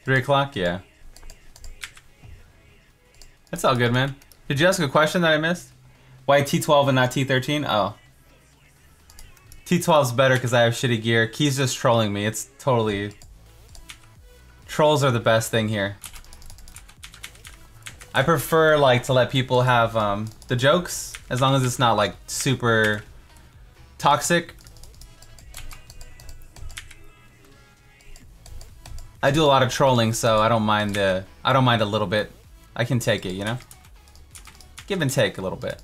Three o'clock, yeah. That's all good, man. Did you ask a question that I missed? Why T12 and not T13? Oh. T12's better because I have shitty gear. Key's just trolling me. It's totally... Trolls are the best thing here. I prefer like to let people have the jokes, as long as it's not like super toxic. I do a lot of trolling, so I don't mind a little bit. I can take it, you know? Give and take a little bit.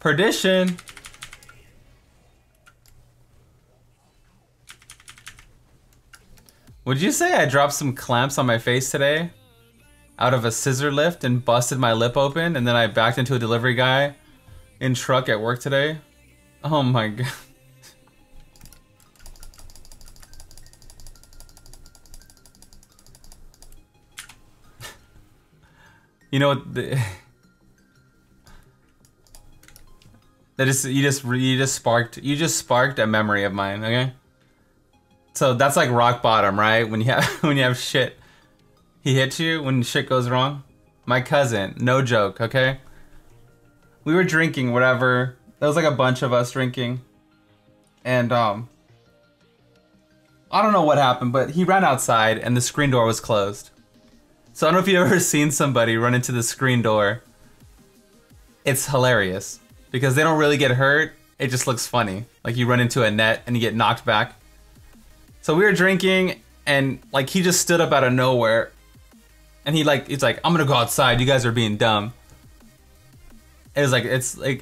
Perdition. Would you say I dropped some clamps on my face today? out of a scissor lift and busted my lip open, and then I backed into a delivery guy in truck at work today. Oh my god. You know what? That is, you just sparked a memory of mine. Okay. So that's like rock bottom, right? When you have when you have shit, he hits you when shit goes wrong. My cousin, no joke. Okay. We were drinking, whatever. There was like a bunch of us drinking, and I don't know what happened, but he ran outside and the screen door was closed. So I don't know if you've ever seen somebody run into the screen door. It's hilarious because they don't really get hurt. It just looks funny. Like you run into a net and you get knocked back. So we were drinking and like he just stood up out of nowhere and he's like, I'm gonna go outside. You guys are being dumb. It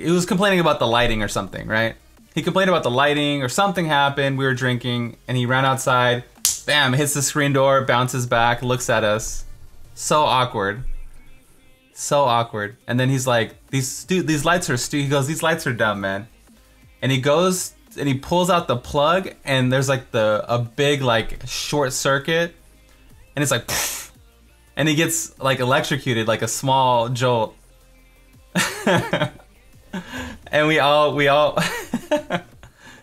was complaining about the lighting or something, right? He complained about the lighting or something happened. We were drinking and he ran outside. Bam, hits the screen door, bounces back, looks at us. So awkward. So awkward. And then he's like, these lights are stupid. He goes, these lights are dumb, man. And he goes and he pulls out the plug and there's like a big like short circuit. And it's like, pfft, and he gets like electrocuted, like a small jolt. And we all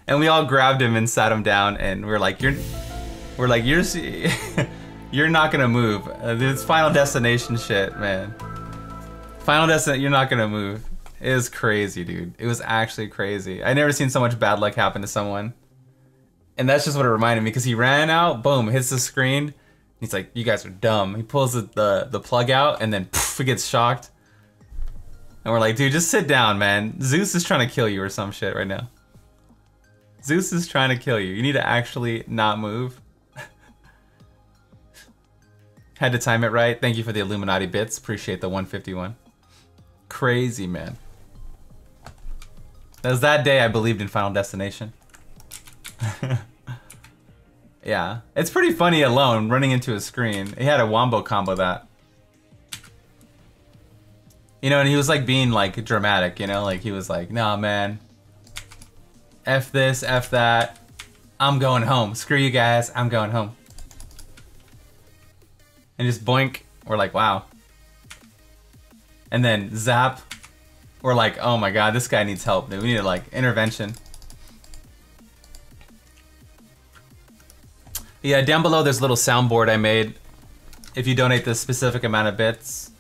and we all grabbed him and sat him down and we're like, you're you're not gonna move. This Final Destination shit, man. Final Destination, you're not gonna move. It was crazy, dude. It was actually crazy. I never seen so much bad luck happen to someone. And that's just what it reminded me, because he ran out, boom, hits the screen. He's like, you guys are dumb. He pulls the plug out and then poof, he gets shocked. And we're like, dude, just sit down, man. Zeus is trying to kill you or some shit right now. Zeus is trying to kill you. You need to actually not move. Had to time it right. Thank you for the Illuminati bits. Appreciate the 151. Crazy, man. That was that day I believed in Final Destination. Yeah. It's pretty funny alone, running into a screen. He had a wombo combo that. You know, and he was like being like dramatic, you know? Like he was like, nah, man. F this, F that. I'm going home. Screw you guys. I'm going home. And just boink, we're like, wow. And then zap, we're like, oh my god, this guy needs help, dude. We need like intervention. Yeah, down below there's a little soundboard I made. If you donate this specific amount of bits.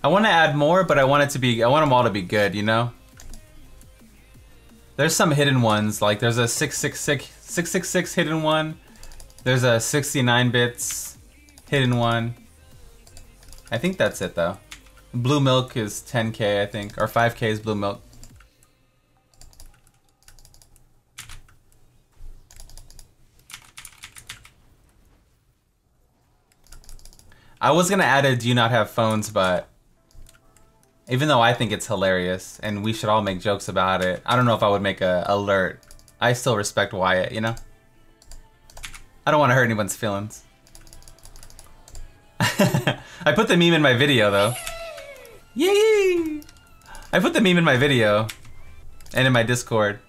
I want to add more, but I want them all to be good, you know? There's some hidden ones, like there's a 666 hidden one. There's a 69 bits hidden one. I think that's it though. Blue milk is 10k, I think, or 5k is blue milk. I was gonna add a do you not have phones, but even though I think it's hilarious and we should all make jokes about it, I don't know if I would make a alert. I still respect Wyatt, you know? I don't want to hurt anyone's feelings. I put the meme in my video though. Yay! I put the meme in my video and in my Discord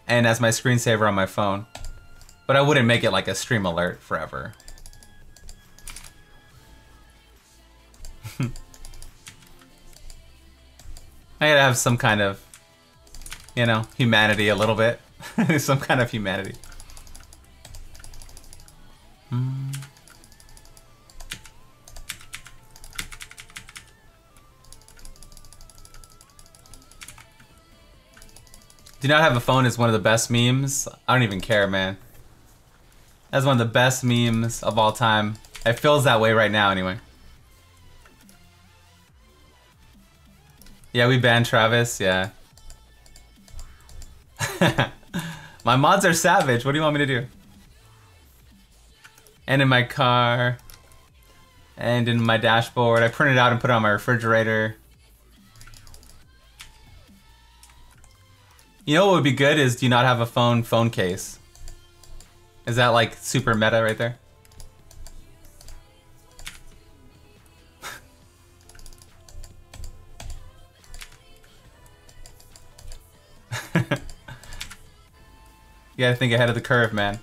and as my screensaver on my phone. But I wouldn't make it like a stream alert forever. I gotta have some kind of, you know, humanity a little bit. Some kind of humanity. Do not have a phone is one of the best memes. I don't even care, man. That's one of the best memes of all time. It feels that way right now, anyway. Yeah, we banned Travis, yeah. My mods are savage, what do you want me to do? And in my car, and in my dashboard, I printed it out and put it on my refrigerator. You know what would be good is do not have a phone case. Is that like super meta right there? You gotta think ahead of the curve, man.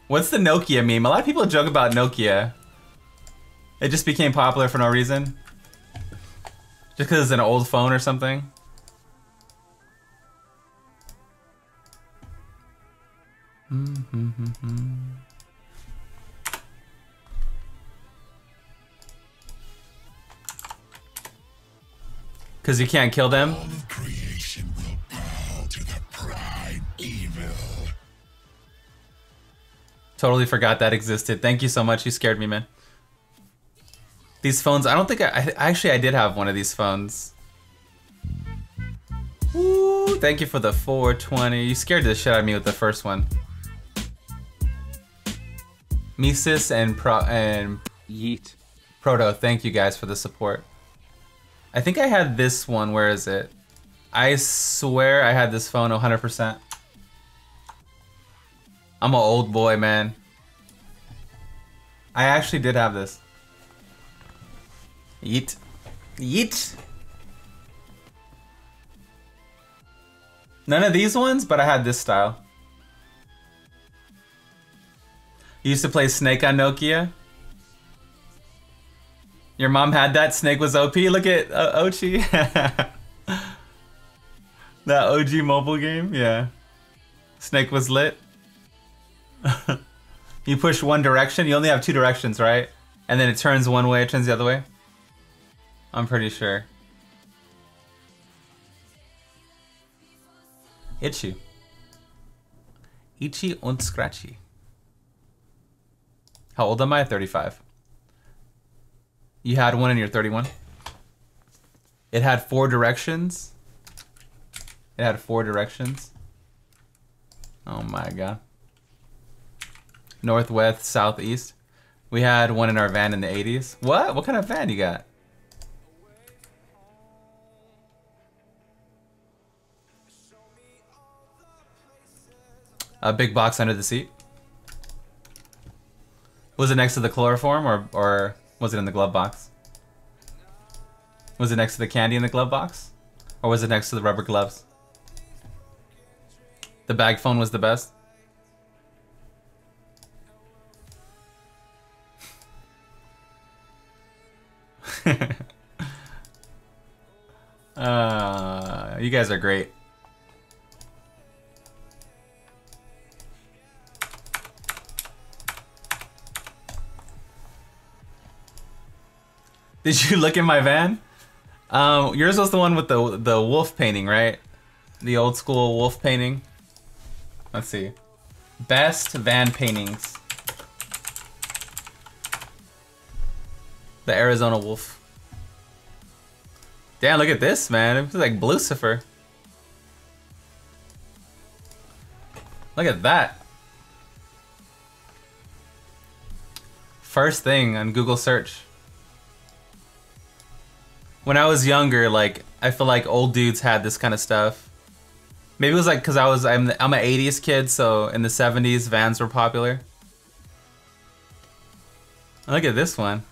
What's the Nokia meme? A lot of people joke about Nokia. It just became popular for no reason. Just because it's an old phone or something. Because you can't kill them? All of creation will bow to the prime evil. Totally forgot that existed. Thank you so much. You scared me, man. These phones, I don't think actually I did have one of these phones. Woo, thank you for the 420. You scared the shit out of me with the first one. Mises and Yeet. Proto, thank you guys for the support. I think I had this one. Where is it? I swear I had this phone 100%. I'm an old boy, man. I actually did have this. Yeet. Yeet. None of these ones, but I had this style. You used to play Snake on Nokia? Your mom had that? Snake was OP? Look at Ochi. That OG mobile game? Yeah. Snake was lit. You push one direction, you only have two directions, right? And then it turns one way, it turns the other way? I'm pretty sure. Itchy. Itchy und scratchy. How old am I? 35. You had one and you're 31? It had 4 directions? It had 4 directions? Oh my god. Northwest, southeast. We had one in our van in the 80s. What? What kind of van you got? A big box under the seat. Was it next to the chloroform or was it in the glove box? Was it next to the candy in the glove box? Or was it next to the rubber gloves? The bag phone was the best? You guys are great. Did you look in my van? Yours was the one with the wolf painting, right? The old school wolf painting. Let's see. Best van paintings. The Arizona wolf. Damn, look at this, man. It's like Lucifer. Look at that. First thing on Google search. When I was younger, like, I feel like old dudes had this kind of stuff. Maybe it was like because I'm an 80s kid, so in the 70s vans were popular. Look at this one.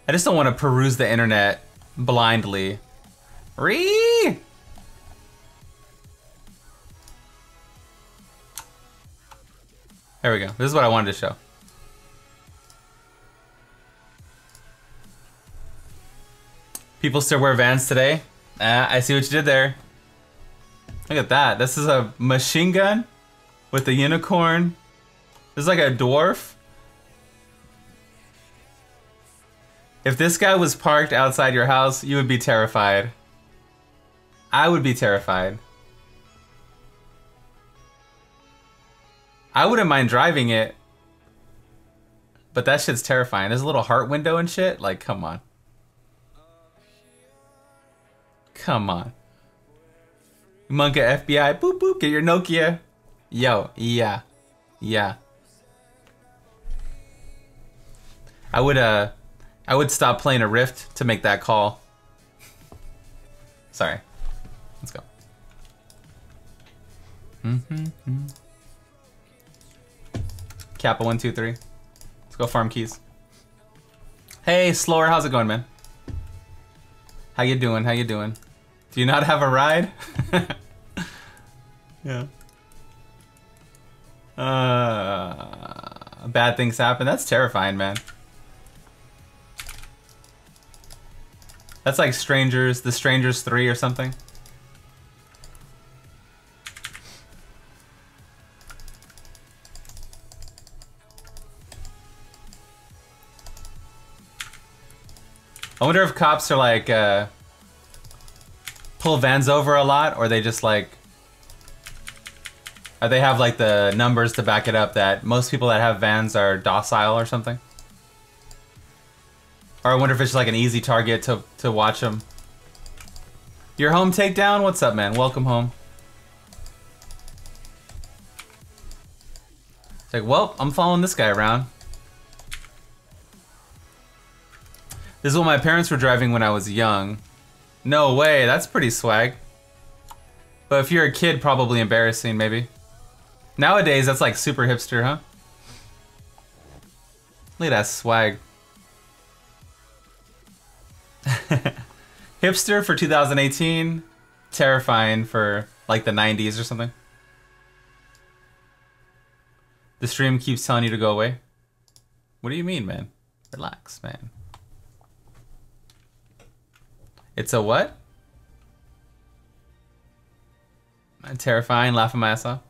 I just don't want to peruse the internet blindly. Ree! There we go. This is what I wanted to show. People still wear Vans today. I see what you did there. Look at that. This is a machine gun with a unicorn. This is like a dwarf. If this guy was parked outside your house, you would be terrified. I would be terrified. I wouldn't mind driving it, but that shit's terrifying. There's a little heart window and shit. Like, come on. Come on. Monka FBI, boop boop, get your Nokia. Yo, yeah. Yeah. I would stop playing a Rift to make that call. Sorry. Let's go. Kappa 1, 2, 3. Let's go farm keys. Hey, Slower, how's it going, man? How you doing? How you doing? Do you not have a ride? Yeah. Bad things happen. That's terrifying, man. That's like Strangers, The Strangers 3 or something. I wonder if cops are like, pull vans over a lot, or they just like, or they have like the numbers to back it up that most people that have vans are docile or something. Or I wonder if it's like an easy target to watch them. Your home takedown? What's up, man? Welcome home. It's like, well, I'm following this guy around. This is what my parents were driving when I was young. No way, that's pretty swag. But if you're a kid, probably embarrassing, maybe. Nowadays, that's like super hipster, huh? Look at that swag. Hipster for 2018, terrifying for like the 90s or something. The stream keeps telling you to go away. What do you mean, man? Relax, man. It's a what? Terrifying, laughing my ass off.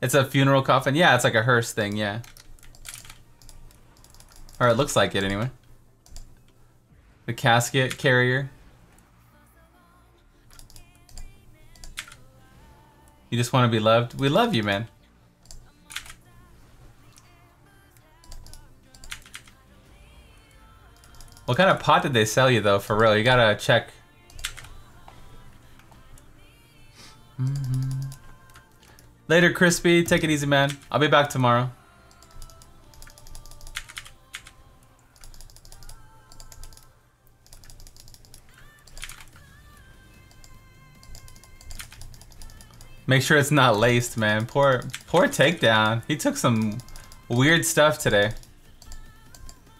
It's a funeral coffin. Yeah, it's like a hearse thing, yeah. Or it looks like it anyway. The casket carrier. You just want to be loved? We love you, man. What kind of pot did they sell you, though, for real? You gotta check. Later, Crispy. Take it easy, man. I'll be back tomorrow. Make sure it's not laced, man. Poor takedown. He took some weird stuff today.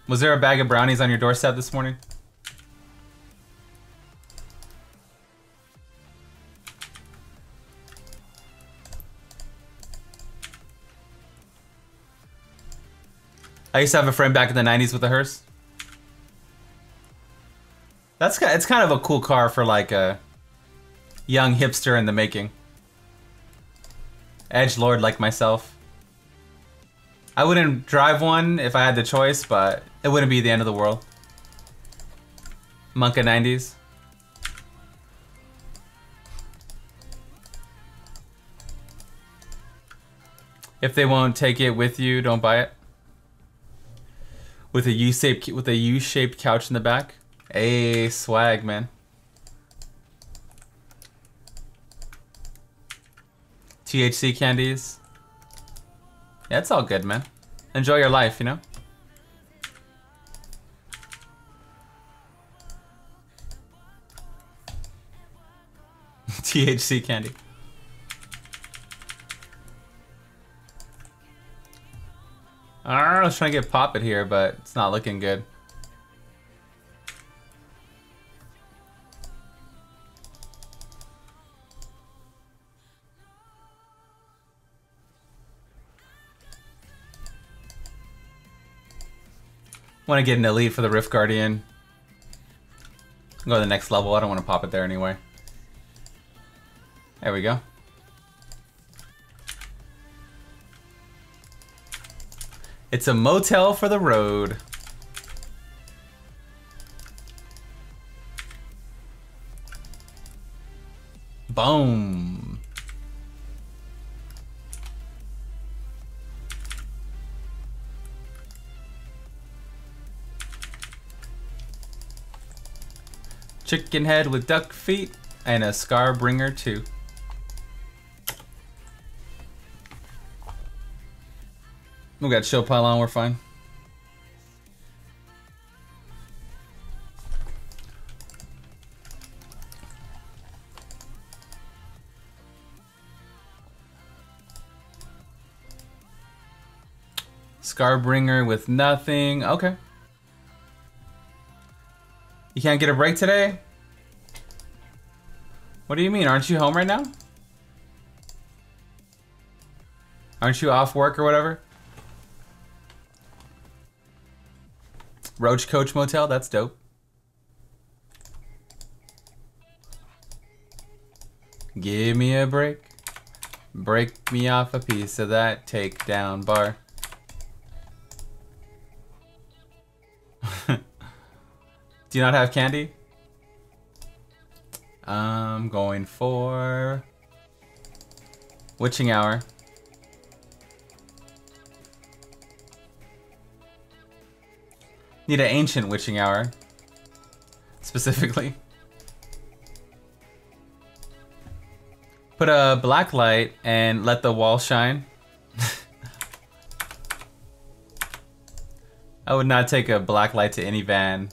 Was there a bag of brownies on your doorstep this morning? I used to have a friend back in the 90s with a hearse. It's kind of a cool car for like a young hipster in the making. Edgelord like myself. I wouldn't drive one if I had the choice, but it wouldn't be the end of the world. Monka 90s. If they won't take it with you, don't buy it. With a U-shaped couch in the back. Hey, swag, man. THC candies. Yeah, it's all good, man. Enjoy your life, you know? THC candy. I was trying to get Pop It here, but it's not looking good. Want to get an elite for the Rift Guardian. Go to the next level. I don't want to pop it there anyway. There we go. It's a motel for the road. Boom. Chicken head with duck feet and a scar bringer too. We got show pile on, we're fine. Scarbringer with nothing. Okay. You can't get a break today? What do you mean? Aren't you home right now? Aren't you off work or whatever? Roach Coach Motel, that's dope. Give me a break. Break me off a piece of that takedown bar. Do you not have candy? I'm going for Witching Hour. Need an ancient Witching Hour. Specifically. Put a black light and let the wall shine. I would not take a black light to any van.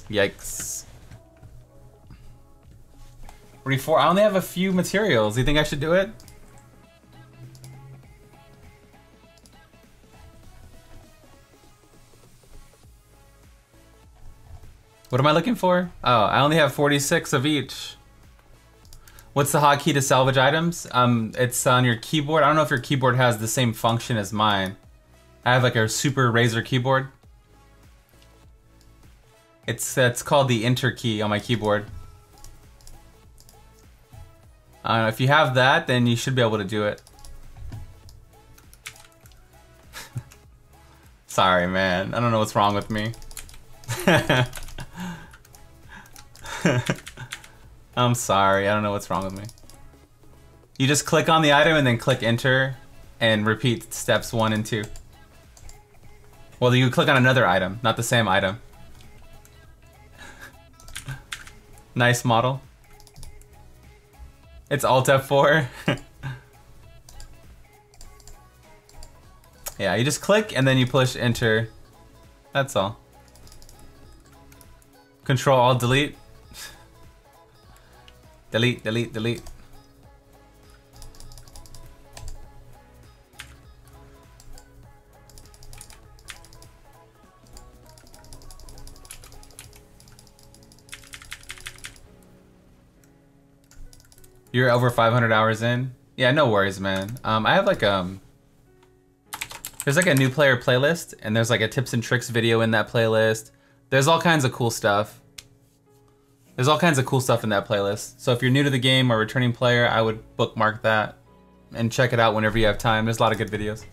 Yikes. 44. I only have a few materials. Do you think I should do it? What am I looking for? Oh, I only have 46 of each. What's the hotkey to salvage items? It's on your keyboard. I don't know if your keyboard has the same function as mine. I have like a super Razer keyboard. It's called the Enter key on my keyboard. If you have that, then you should be able to do it. Sorry, man. I don't know what's wrong with me. I'm sorry. I don't know what's wrong with me. You just click on the item and then click enter and repeat steps 1 and 2. Well, you click on another item, not the same item. Nice model. It's Alt F4. Yeah, you just click and then you push enter. That's all. Control Alt Delete. Delete, delete, delete. You're over 500 hours in? Yeah, no worries, man. I have like there's like a new player playlist, and there's like a tips and tricks video in that playlist. There's all kinds of cool stuff. There's all kinds of cool stuff in that playlist. So if you're new to the game or returning player, I would bookmark that and check it out whenever you have time. There's a lot of good videos.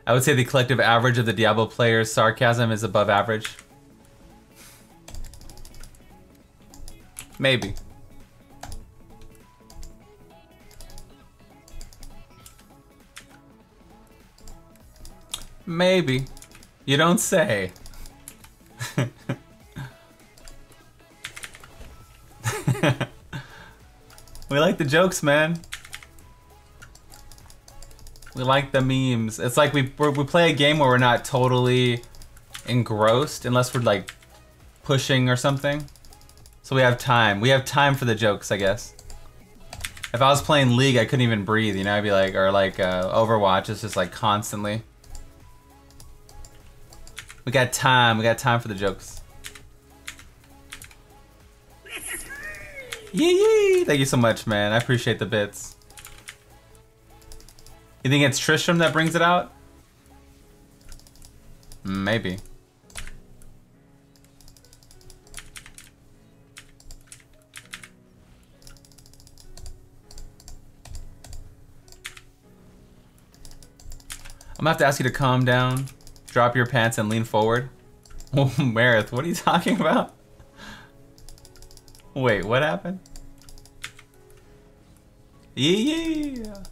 I would say the collective average of the Diablo players' sarcasm is above average. Maybe. Maybe. You don't say. We like the jokes, man. We like the memes. It's like we play a game where we're not totally engrossed unless we're like pushing or something. So we have time. We have time for the jokes, I guess. If I was playing League, I couldn't even breathe, you know? I'd be like, or like Overwatch, it's just like constantly. We got time. We got time for the jokes. Yee yee! Thank you so much, man. I appreciate the bits. You think it's Tristram that brings it out? Maybe. I'm gonna have to ask you to calm down, drop your pants, and lean forward. Oh, Marith, what are you talking about? Wait, what happened? Yeah.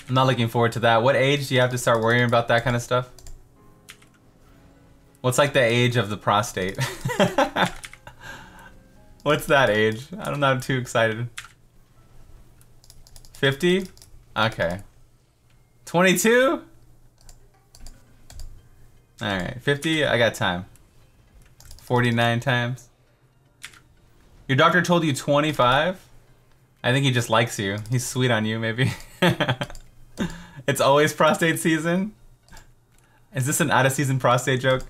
I'm not looking forward to that. What age do you have to start worrying about that kind of stuff? What's like the age of the prostate? What's that age? I'm not too excited. 50? Okay. 22? Alright, 50, I got time. 49 times. Your doctor told you 25? I think he just likes you. He's sweet on you, maybe. It's always prostate season? Is this an out-of-season prostate joke?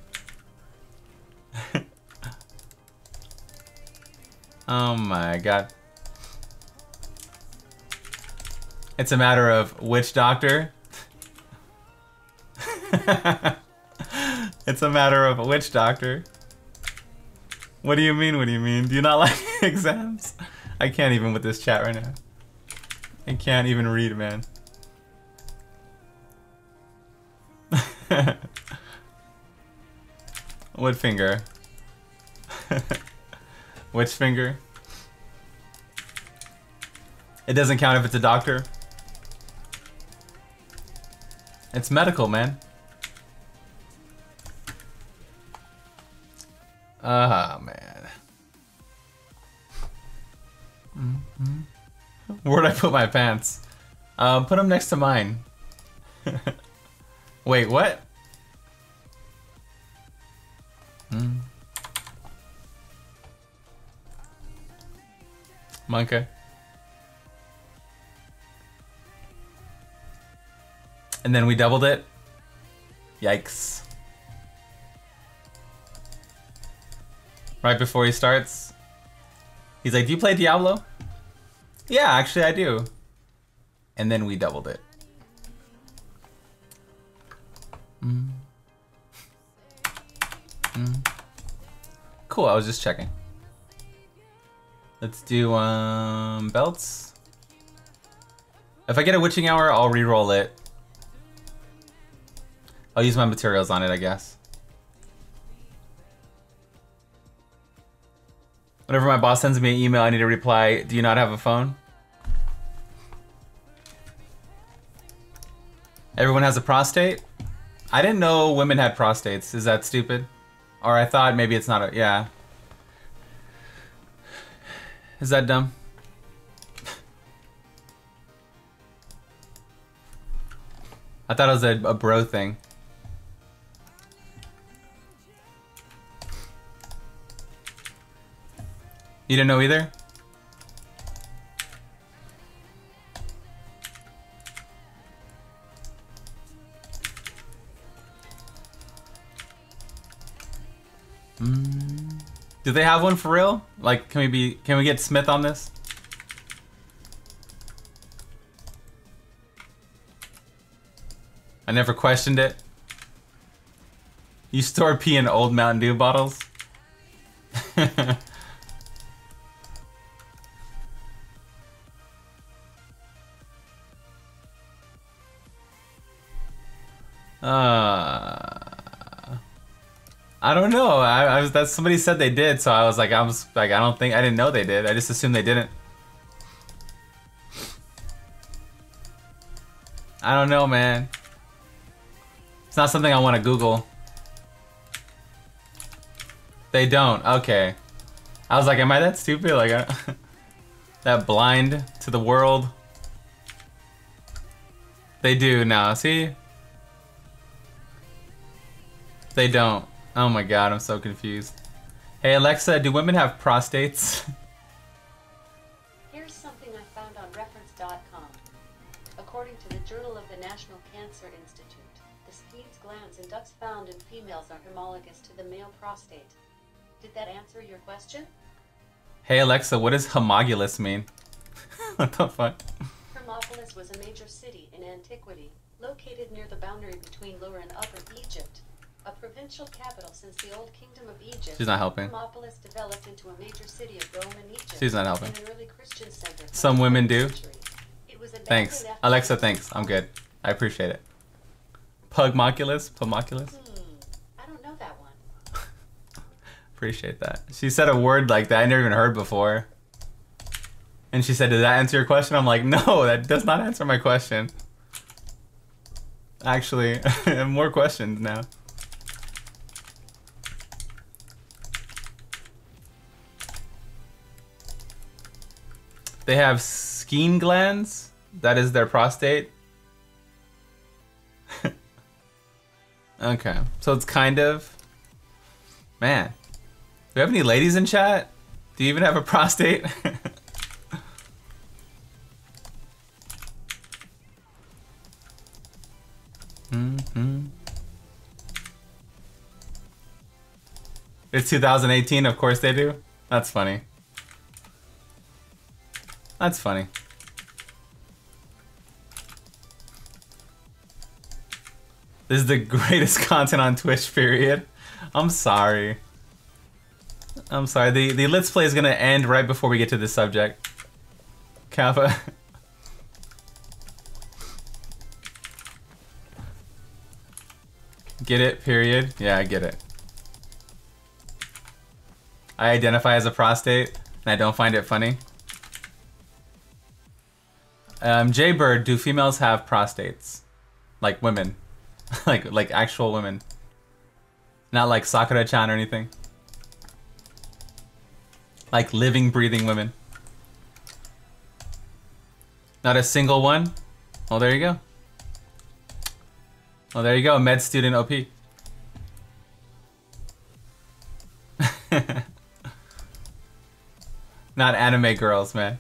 Oh my god. It's a matter of which doctor? It's a matter of which doctor? What do you mean, what do you mean? Do you not like exams? I can't even with this chat right now. I can't even read, man. What finger? Which finger? It doesn't count if it's a doctor. It's medical, man. Ah, man. Where'd I put my pants? Put them next to mine. Wait, what? Monkey. And then we doubled it. Yikes. Right before he starts. He's like, do you play Diablo? Yeah, actually I do. And then we doubled it. Cool, I was just checking. Let's do belts. If I get a witching hour, I'll re-roll it. I'll use my materials on it, I guess. Whenever my boss sends me an email, I need to reply, do you not have a phone? Everyone has a prostate? I didn't know women had prostates. Is that stupid? Or I thought maybe it's not a, yeah. Is that dumb? I thought it was a bro thing. You didn't know either? Do they have one for real? Like, can we get Smith on this? I never questioned it. You store pee in old Mountain Dew bottles? I don't know. I was that somebody said they did, so I was like, I didn't know they did. I just assumed they didn't. I don't know, man. It's not something I want to Google. They don't. Okay. I was like, am I that stupid? Like, that blind to the world? They do now. See? They don't. Oh my god, I'm so confused. Hey Alexa, do women have prostates? Here's something I found on reference.com. According to the Journal of the National Cancer Institute, the Skene's glands in ducts found in females are homologous to the male prostate. Did that answer your question? Hey Alexa, what does homologous mean? What the fuck? Hermopolis was a major city in antiquity, located near the boundary between Lower and Upper Egypt. A provincial capital since the Old Kingdom of Egypt. She's not helping. Hermopolis developed into a major city of Rome and Egypt. She's not helping. And an early Christian center. Some women do. It was Thanks. Alexa, thanks. I'm good. I appreciate it. Pugmoculus? Pugmoculus? I don't know that one. Appreciate that. She said a word like that I never even heard before. And she said, did that answer your question? I'm like, no, that does not answer my question. Actually, I have more questions now. They have Skene glands. That is their prostate. Okay, so it's kind of, man. we have any ladies in chat? Do you even have a prostate? It's 2018, of course they do. That's funny. That's funny. This is the greatest content on Twitch, period. I'm sorry. I'm sorry. The Let's Play is gonna end right before we get to this subject. Kappa. Get it, period? Yeah, I get it. I identify as a prostate, and I don't find it funny. Jaybird, do females have prostates? Like women. like actual women. Not like Sakura-chan or anything. Like living, breathing women. Not a single one? Well, there you go. Well, there you go, med student OP. Not anime girls, man.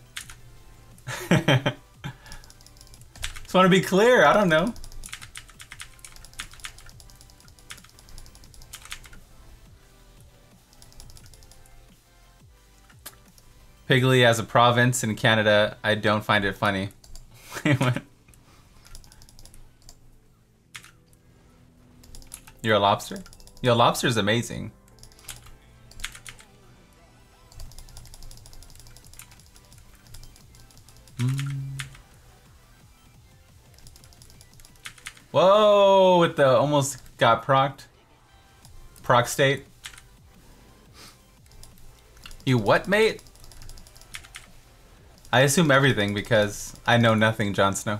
Just want to be clear, I don't know. Piggly as a province in Canada, I don't find it funny. You're a lobster? Yo, lobster's amazing. Whoa, with the almost got procced. Proc state. You what, mate? I assume everything because I know nothing, Jon Snow.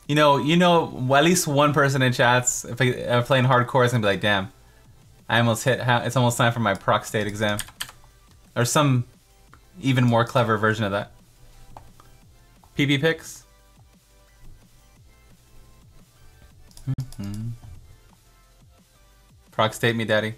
You know, at least one person in chats, if I'm playing hardcore, is gonna be like, damn, I almost hit, it's almost time for my proc state exam. Or some even more clever version of that. PP pics? Proc state me, daddy.